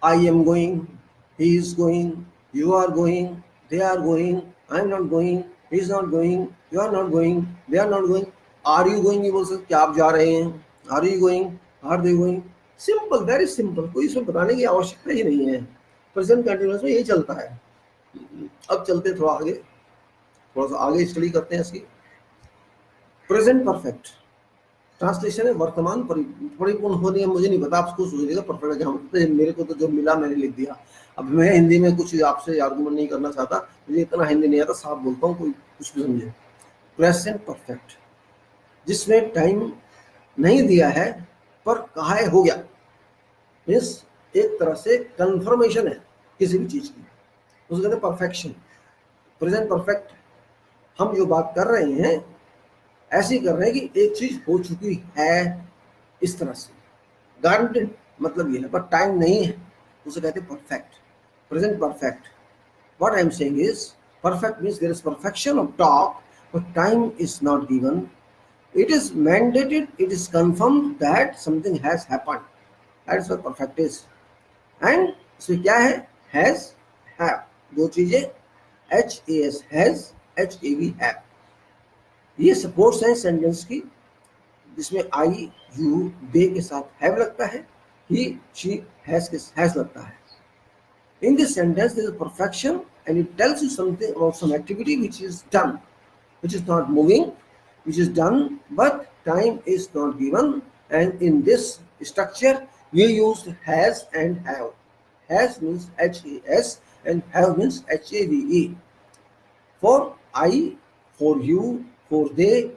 I am going, he is going, you are going, they are going, I am not going, he is not going, you are not going, they are not going. Are you going, ये बोल सकते क्या आप जा रहे हैं। Are you going, are they going. Simple, very simple, कोई इसमें बताने की आवश्यकता ही नहीं है। प्रेजेंट कंटिन्यूअस में यही चलता है। अब चलते थोड़ा आगे, थोड़ा सा आगे स्टडी करते हैं इसकी। प्रेजेंट परफेक्ट ट्रांसलेशन है वर्तमान परिपूर्ण होने है। मुझे नहीं पता आपको सोचिएगा परफेक्ट जहाँ, मेरे को तो जो मिला मैंने लिख दिया। अब मैं हिंदी में कुछ आपसे आर्गुमेंट नहीं करना चाहता, मुझे इतना हिंदी नहीं आता, साफ बोलता हूँ, कोई कुछ भी समझे। प्रेजेंट परफेक्ट, जिसमें टाइम नहीं दिया है पर कहा है हो गया, मीन्स एक तरह से कंफर्मेशन है किसी भी चीज की, उसको कहते हैं परफेक्शन। प्रेजेंट परफेक्ट, हम जो बात कर रहे हैं ऐसी कर रहे हैं कि एक चीज हो चुकी है, इस तरह से। गारंटेड मतलब ये है, पर टाइम नहीं है, उसे कहते हैं perfect, present perfect. What I am saying is, perfect means there is perfection of talk, but time is not given. It is mandated, it is confirmed that something has happened. That is what perfect is. And इसमें क्या है? Has, have. दो चीजें, HAS, has, HAV, have. ये supports हैं sentence की, जिसमें आई, you, दे के साथ हैव लगता है, ही, शी, हैज के हैज लगता है. In this sentence, there is perfection, and it tells you something about some activity which is done, which is not moving, which is done, but time is not given. And in this structure, we use has and have. Has means HAS, and have means HAVE. For I, for you, for they,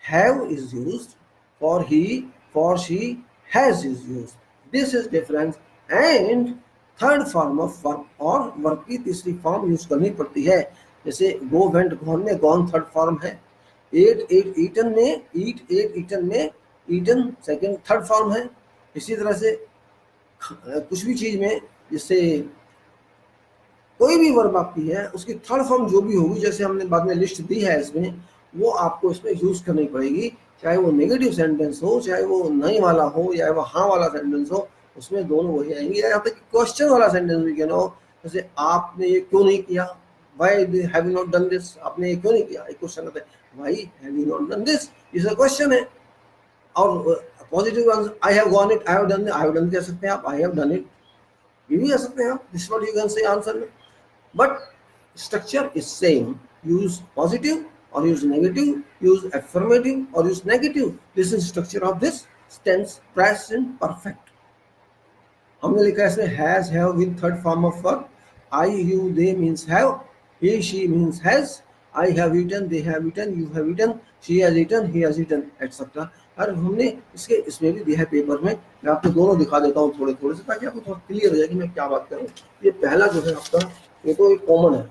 have is used. For he, for she, has is used. This is difference. And third form of work, और work की तीसरी form use करनी पड़ती है. जैसे गो, went, gone में gone third form है. Eight, eight, eaten में ईट, एट, ईटन में ईटन सेकंड थर्ड फॉर्म है. इसी तरह से कुछ भी चीज में, जैसे कोई भी वर्ब आपकी है, उसकी थर्ड फॉर्म जो भी होगी, जैसे हमने बाद में लिस्ट दी है इसमें, वो आपको इसमें यूज करनी पड़ेगी. चाहे वो नेगेटिव सेंटेंस हो, चाहे वो नहीं वाला हो, या वो हाँ वाला सेंटेंस हो, उसमें दोनों वही आएंगे. यहाँ तक क्वेश्चन वाला सेंटेंस भी कहना हो, जैसे आपने ये क्यों नहीं किया, why have you not done this, आपने ये क्यों नहीं किया, एक क्वेश्चन आता है, why have you not done this, इस क्वेश्चन है. और positive answer, I have gone it, I have done कह सकते हैं आप, आई हैव डन इट, ये भी कह सकते हैं आप. दिस व्हाट यू कैन से आंसर में. But structure is same. Use positive or use negative, use affirmative or use negative. This is structure of this tense, present perfect. हमने लिखा है इसमें has, have with third form of verb. I, you, they means have. He, she means has. I have eaten, they have eaten, you have eaten, she has eaten, he has eaten, etc. और हमने इसमें भी दिया है paper में. मैं आपको दोनों दिखा देता हूँ थोड़े थोड़े से, ताकि आपको थोड़ा क्लियर हो जाए कि मैं क्या बात कर रहा हूँ. ये पहला जो है आपका, ये तो एक कॉमन है,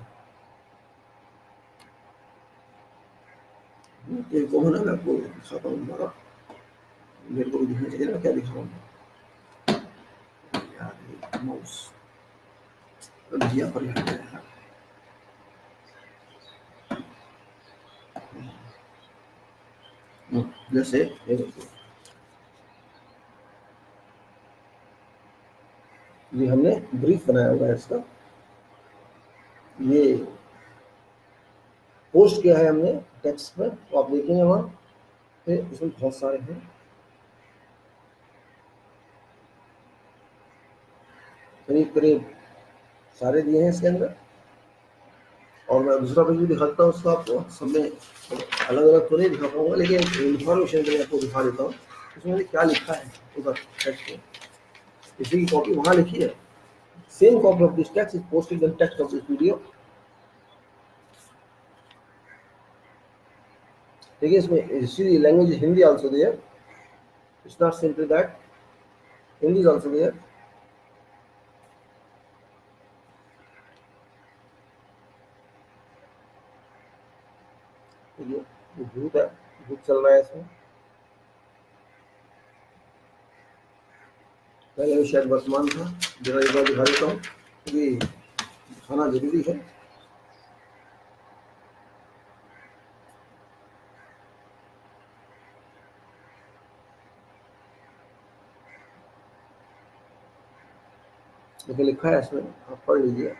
ये कॉमन है. मैं आपको दिखाता हूँ दोबारा, मेरे को भी दिखना चाहिए ना क्या दिखा रहा हूँ यार. माउस दिया पर यार, जैसे ये देखिए, ये हमने ब्रीफ बनाया हुआ है इसका. ये पोस्ट किया है हमने टेक्स्ट में, तो आप देखेंगे वहाँ पे इसमें बहुत सारे हैं, करीब करीब सारे दिए हैं इसके अंदर. और मैं दूसरा पेज भी दिखाता हूँ उसको आपको. सब में अलग अलग तो नहीं दिखा पाऊंगा, लेकिन इंफॉर्मेशन के लिए आपको दिखा देता हूँ इसमें मैंने क्या लिखा है उधर टेक्स्ट में. इसी की कॉपी वहाँ लिखी है. Same copy of this text is posted in text of this video. देखिए इसमें language Hindi also there. It's not simply that, Hindi is also there. ये भूत है, भूत चल रहा है इसमें. पहले भी शायद वर्तमान था, जरा एक बार दिखा देता हूँ, ये दिखाना जरूरी है. देखिए लिखा है इसमें, आप पढ़ लीजिए.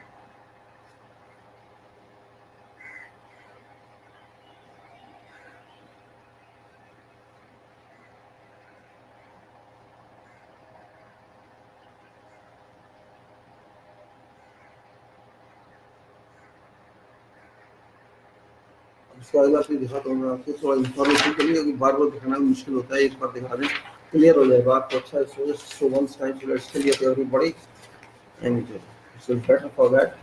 इसके आगे आपको दिखाता हूँ मैं आपको थोड़ा इन्फॉर्मेशन के लिए, क्योंकि बार बार दिखाना भी मुश्किल होता है. एक बार दिखा दें क्लियर हो जाएगा आपको. अच्छा, so once time to let's clear everybody, and it's better for that.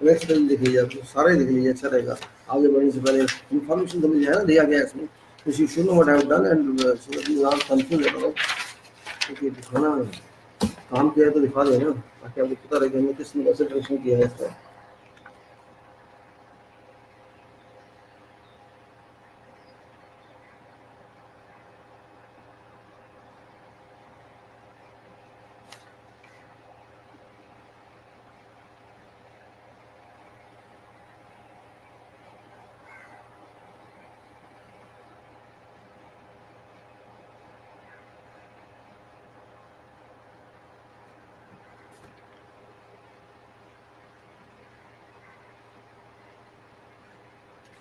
Next page लिख लीजिए, आपको सारे लिख लीजिए, अच्छा रहेगा। आगे बढ़ने से पहले इन्फॉर्मेशन तो मिल जाए ना, दिया गया है इसमें, कुछ you should know what I have done and so that you are confuse about. क्योंकि दिखाना काम किया है तो दिखा देना, ताकि आपको पता रहे कि हमने किस कंसिडरेशन किया है इसका।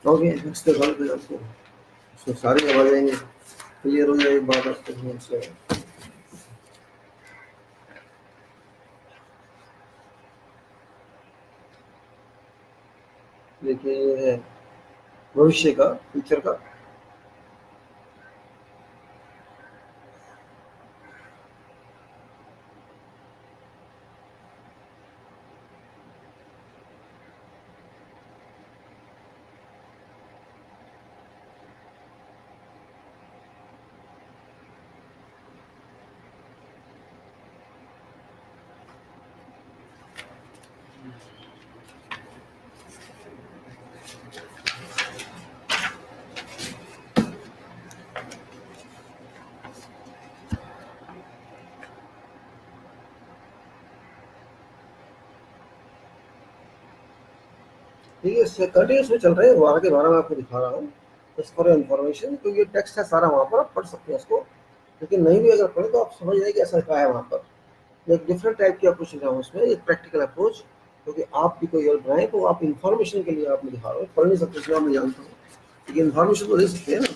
ओके, नेक्स्ट पे कॉल पे आपको उसमें सारी आ जाएंगे, क्लियर हो जाए बात आपको से। देखिए ये है भविष्य का, फ्यूचर का। ठीक है, इससे कंटिन्यूस में चल रहे हैं, वो आगे 12 में आपको दिखा रहा हूँ बस फॉर इन्फॉर्मेशन। तो ये टेक्स्ट है सारा, वहाँ पर आप पढ़ सकते हैं इसको, लेकिन नहीं भी अगर पढ़े तो आप समझ जाए कि ऐसा लिखा है वहाँ पर। एक डिफरेंट टाइप की अप्रोच लिखा हूँ इसमें, एक प्रैक्टिकल अप्रोच, क्योंकि आप भी कोई हेल्प बनाए तो आप इन्फॉर्मेशन के लिए आप मुझे दिखा रहे हो, पढ़ नहीं सकते इसमें, मैं जानता हूँ, लेकिन इन्फॉर्मेशन तो दे सकते हैं ना।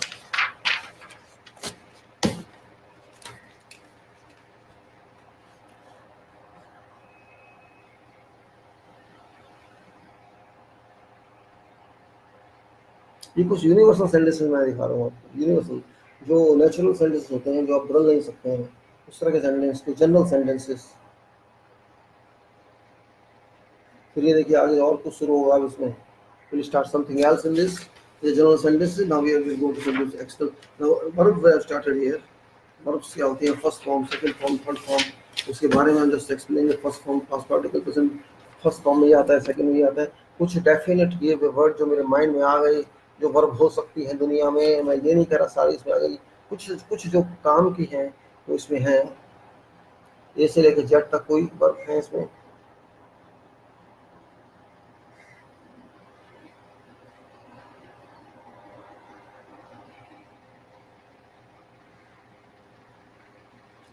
ये कुछ यूनिवर्सल सेंटेंसेस मैं दिखा रहा हूँ आपको, यूनिवर्सल जो नेचुरल सेंटेंसेस होते हैं, जो आप बदल नहीं सकते हैं, उस तरह के सेंटेंस को जनरल सेंटेंसेस। फिर ये देखिए आगे और कुछ शुरू होगा अब इसमें, we'll start something else in this, the general sentences. Now we will go to sentence external. Now verbs we have started here. Verbs क्या होती हैं, first form, second form, third form, उसके बारे में हम just explain. First form past particle present first form में ही आता है, सेकंड में ही आता है। कुछ डेफिनेट ये वर्ड जो मेरे माइंड में आ गई, जो वर्ब हो सकती है दुनिया में, मैं ये नहीं कह रहा सारी इसमें आ गई, कुछ कुछ जो काम की हैं वो इसमें है। ए से लेकर जेड तक कोई वर्ब है इसमें।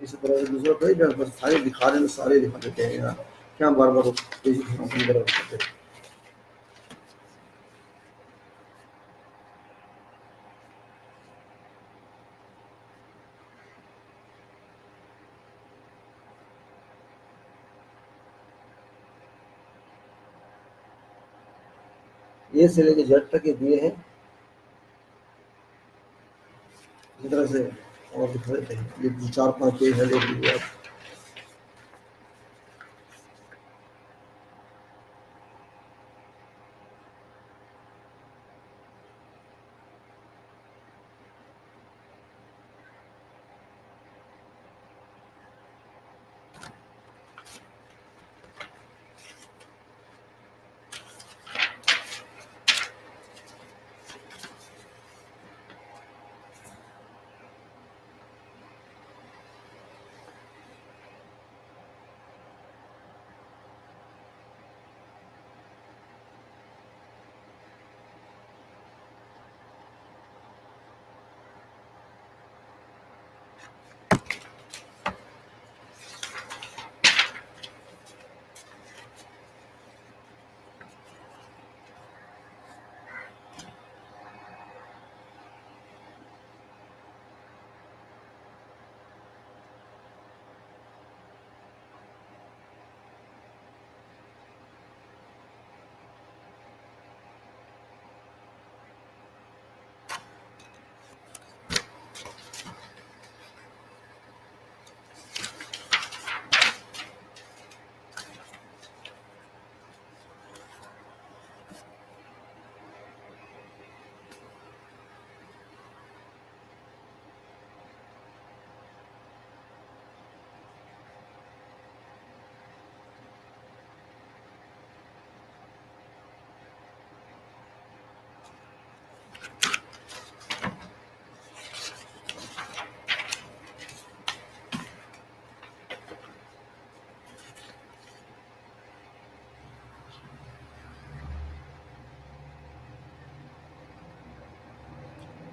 इसी तरह से दूसरा कई बस सारे दिखा देना, सारे दिखा देते हैं यार, क्या बार बार करते हैं। ए से लेकर जेड तक ये दिए हैं, इस तरह से और दिखा देते हैं। ये 4-5 पेज है, देख लीजिए आप।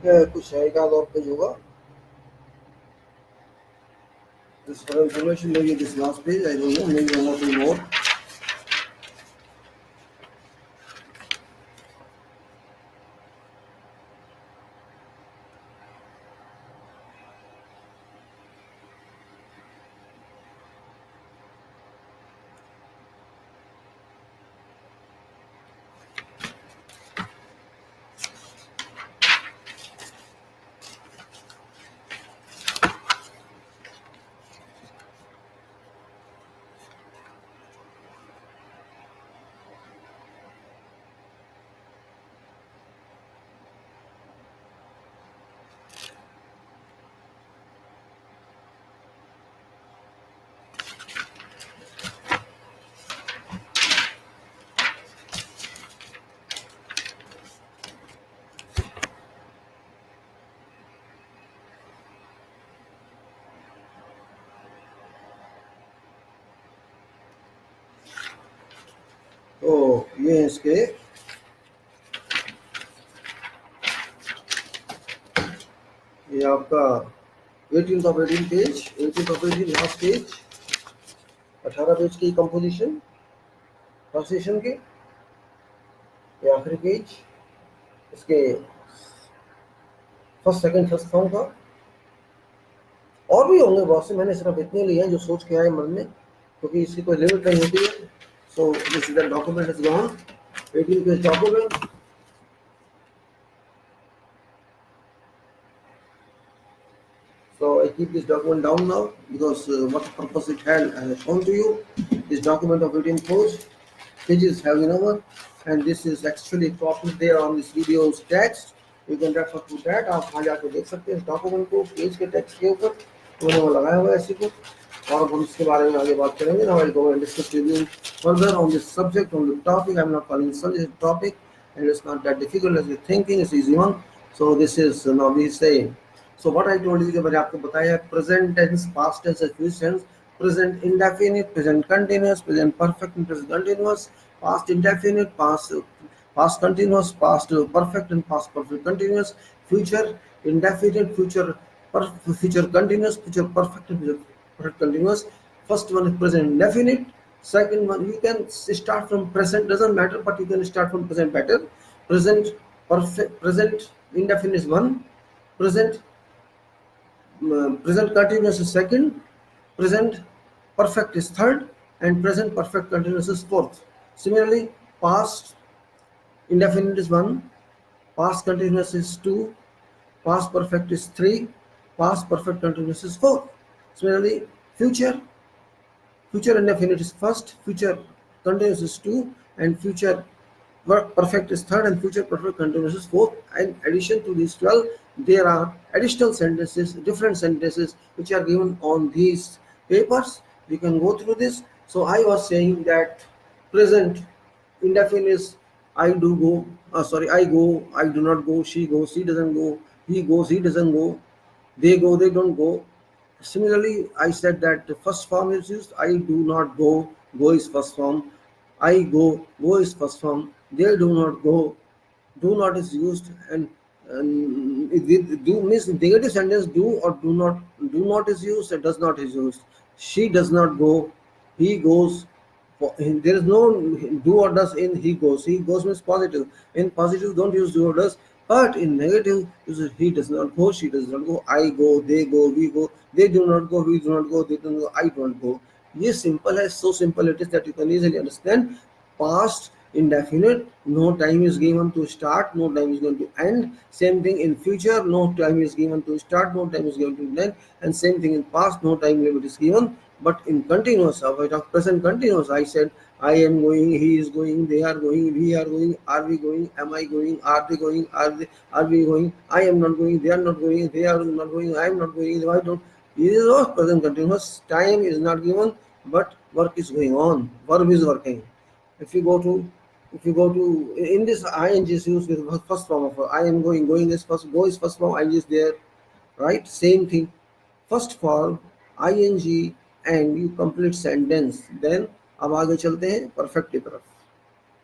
कुछ है, एक आध और पेज होगा. This for information, maybe this last page, I don't know, maybe one or two more. तो ये है इसके, ये आपका 18th of 18 page, 18th of 18 last page, 18 page की कंपोजिशन ट्रांसलेशन के, ये आखिरी पेज इसके फर्स्ट सेकंड फर्स्ट फॉर्म का. और भी होंगे बहुत से, मैंने सिर्फ इतने लिए हैं जो सोच के आए मन में, क्योंकि इसकी कोई लिमिट नहीं होती है. So this is the document is gone, 18 page document. So I keep this document down now because what purpose it had I have shown to you. This document of 18 pages have been over, and this is actually copied there on this video's text. You can refer to that. आप वहाँ जाकर देख सकते हैं इस document को page के text के ऊपर उन्होंने वो लगाया हुआ है इसी को. और हम इसके बारे में आगे बात करेंगे. Now I'll go and discuss with you further on this subject, on the topic. I'm not calling this a topic, and it's not that difficult as you're thinking. It's easy one. So this is now we say. So what I told you कि मैंने आपको बताया present tense, past tense, future tense, present indefinite, present continuous, present perfect and present continuous, past indefinite, past continuous, past perfect and past perfect continuous, future indefinite, future continuous, future perfect and future perfect continuous. First one is present indefinite. Second one, you can start from present, doesn't matter, but you can start from present better. Present perfect, present indefinite is one. Present continuous is second, present perfect is third, and present perfect continuous is fourth. Similarly, past indefinite is one, past continuous is two, past perfect is three, past perfect continuous is four. Similarly, future indefinite is first, future continuous is two, and future perfect is third, and future perfect continuous is fourth. In addition to these 12, there are additional sentences, different sentences which are given on these papers. You can go through this. So I was saying that present indefinite is I do go, I go, I do not go, she goes, he doesn't go, he goes, he doesn't go, they go, they don't go. Similarly, I said that the first form is used. I do not go, go is first form. I go, go is first form. They do not go, do not is used, and do means negative sentence do or do not is used and does not is used. She does not go, he goes. There is no do or does in he goes. He goes means positive. In positive, don't use do or does. But in negative, use he does not go, she does not go, I go, they go, we go, they do not go, we do not go, they don't go, I don't go. This simple as so simple it is that you can easily understand. Past indefinite, no time is given to start, no time is going to end. Same thing in future, no time is given to start, no time is given to end. And same thing in past, no time limit is given. But in continuous, if I present continuous, I said I am going, he is going, they are going, we are going, are we going, am I going, are they going, are we going, I am not going, they are not going, they are not going, I am not going, why don't. This is all present continuous. Time is not given, but work is going on. Verb is working. If you go to in this ing is used with first form of I am going, going is first, go is first form, ing is there, right? Same thing. First form ing and you complete sentence. Then अब आगे चलते हैं perfect की तरफ.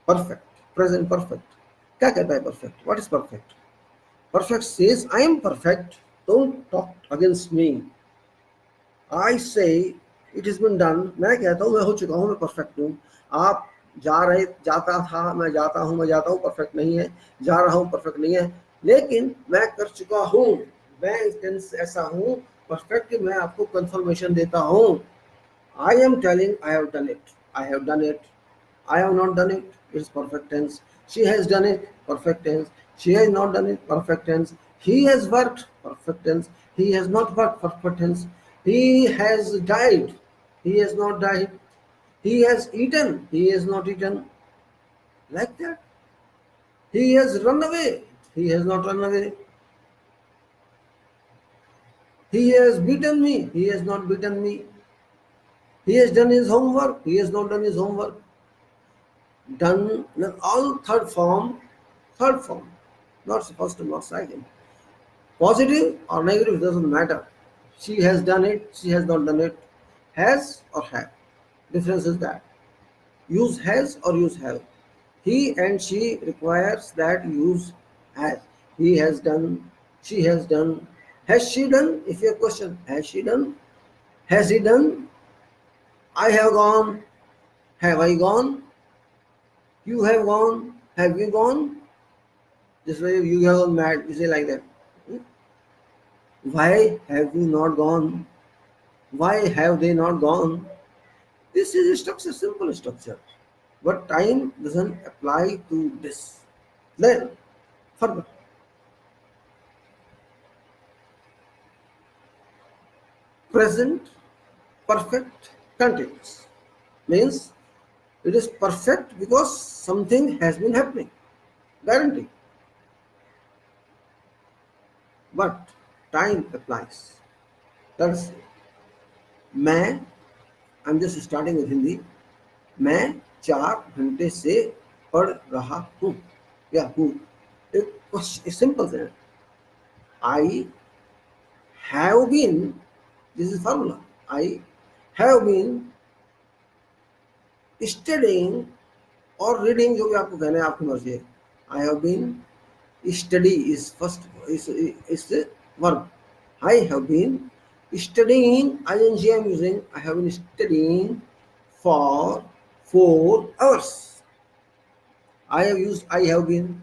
Perfect, present perfect क्या कहता है? Perfect, what is perfect? Perfect says, I am perfect. Don't talk against me. I say, it has been done. मैं कहता हूँ मैं हो चुका हूँ, मैं परफेक्ट हूँ. आप जाता था, मैं जाता हूँ, मैं जाता हूँ, परफेक्ट नहीं है. जा रहा हूँ, परफेक्ट नहीं है. लेकिन मैं कर चुका हूँ. मैं टेंस ऐसा हूँ परफेक्ट, मैं आपको कंफर्मेशन देता हूँ. I am telling I have done it. I have done it. I have not done it. It's perfect tense. She has done it. Perfect tense. She has not done it. Perfect tense. He has worked. Perfect tense. He has not worked. Perfect tense. He has died. He has not died. He has eaten. He has not eaten. Like that. He has run away. He has not run away. He has beaten me. He has not beaten me. He has done his homework. He has not done his homework. Done in all third form, not first and not second. Positive or negative doesn't matter. She has done it, she has not done it. Has or have. Difference is that. Use has or use have. He and she requires that use has. He has done, she has done. Has she done? If your question, has she done? Has he done? I have gone. Have I gone? You have gone. Have you gone? This way you have gone mad. You say like that. Why have you not gone? Why have they not gone? This is a structure, simple structure. But time doesn't apply to this. Then, further. Present perfect continuous means it is perfect because something has been happening. Guarantee. But time applies. That's मैं I am just starting with Hindi. मैं 4 घंटे से पढ़ रहा हूँ या हूँ. एक सिंपल है. I have been, this is formula. I have been studying और रीडिंग, जो भी आपको कहना है आपकी मर्जी है. I have been study is first is verb. I have been studying, ing I am using. I have been studying for 4 hours. I have used I have been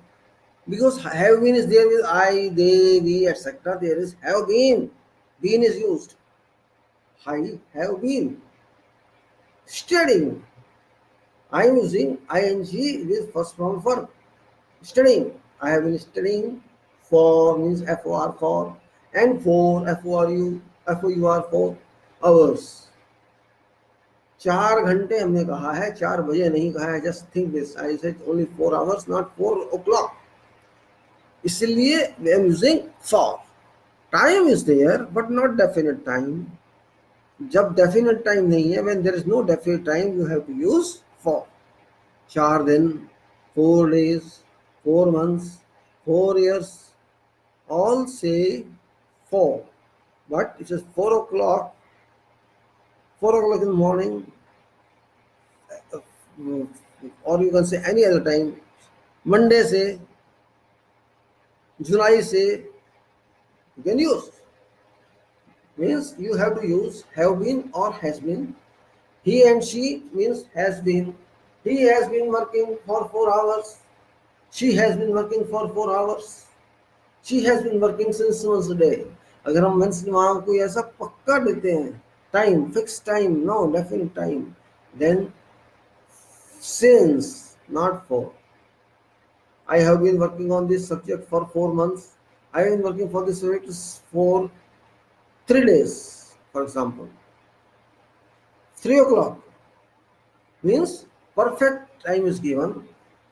because have been is there with I, they, we, etc. There is have been. Been is used. I have been studying. I am using ing with first form verb. Studying. I have been studying. For means for, and for 4 hours. 4 घंटे हमने कहा है, 4 बजे नहीं कहा है. Just think this, I said only 4 hours, not 4 o'clock. इसलिए I am using for. Time is there but not definite time. जब डेफिनेट टाइम नहीं है, when there is no definite time, you have to use for. 4 दिन, 4 days, 4 months, 4 years, all say 4. But it is 4 o'clock, 4 o'clock in the morning, or you can say any other time. Monday से, July से, you can use. Means you have to use have been or has been. He and she means has been. He has been working for 4 hours. She has been working for 4 hours. She has been working since Wednesday. अगर हम Wednesday वहाँ कोई ऐसा पक्का देते हैं, time, fix time, no definite time, then since, not for. I have been working on this subject for 4 months. I have been working for this subject for 3 days, for example. 3 o'clock means perfect time is given,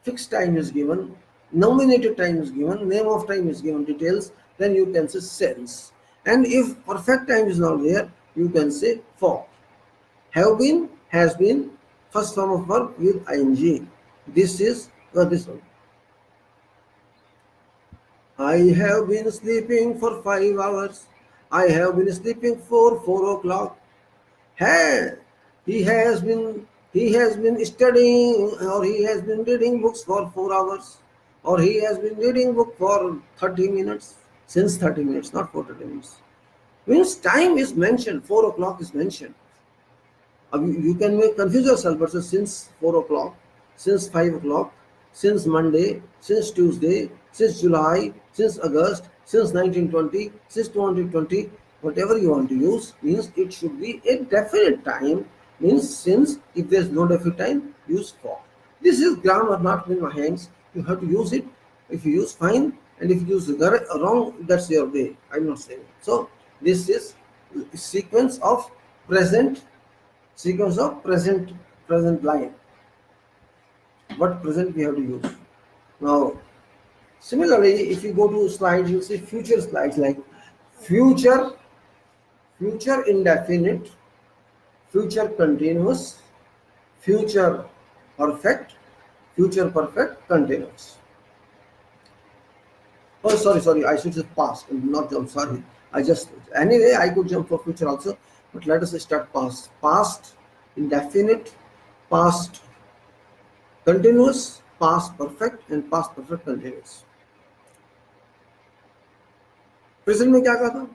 fixed time is given, nominated time is given, name of time is given, details, then you can say since. And if perfect time is not there, you can say for. Have been, has been, first form of verb with ing. This is this one. I have been sleeping for 5 hours. I have been sleeping for 4 o'clock. He has been studying or he has been reading books for 4 hours or he has been reading book for 30 minutes, since 30 minutes, not for 30 minutes. Means time is mentioned, 4 o'clock is mentioned. You can make confuse yourself, but so since 4 o'clock, since 5 o'clock, since Monday, since Tuesday, since July, since August, since 1920, since 2020, whatever you want to use, means it should be a definite time. Means since, if there's no definite time, use for. This is grammar, not in my hands. You have to use it. If you use, fine, and if you use wrong, that's your way. I'm not saying. So this is sequence of present, sequence of present line. What present we have to use. Now similarly, if you go to slides, you'll see future slides like future, future indefinite, future continuous, future perfect, future perfect continuous. Oh, sorry, I should say past and not jump. Sorry, I just, anyway, I could jump for future also, but let us start past. Past indefinite, past continuous, past perfect, and past perfect continuous. Present में क्या कहा था?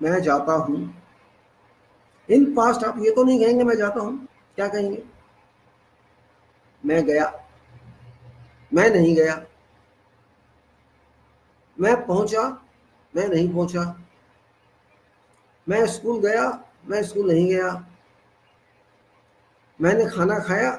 मैं जाता हूं. In past आप ये तो नहीं कहेंगे मैं जाता हूं. क्या कहेंगे? मैं गया, मैं नहीं गया, मैं पहुंचा, मैं नहीं पहुंचा, मैं स्कूल गया, मैं स्कूल नहीं गया, मैंने खाना खाया,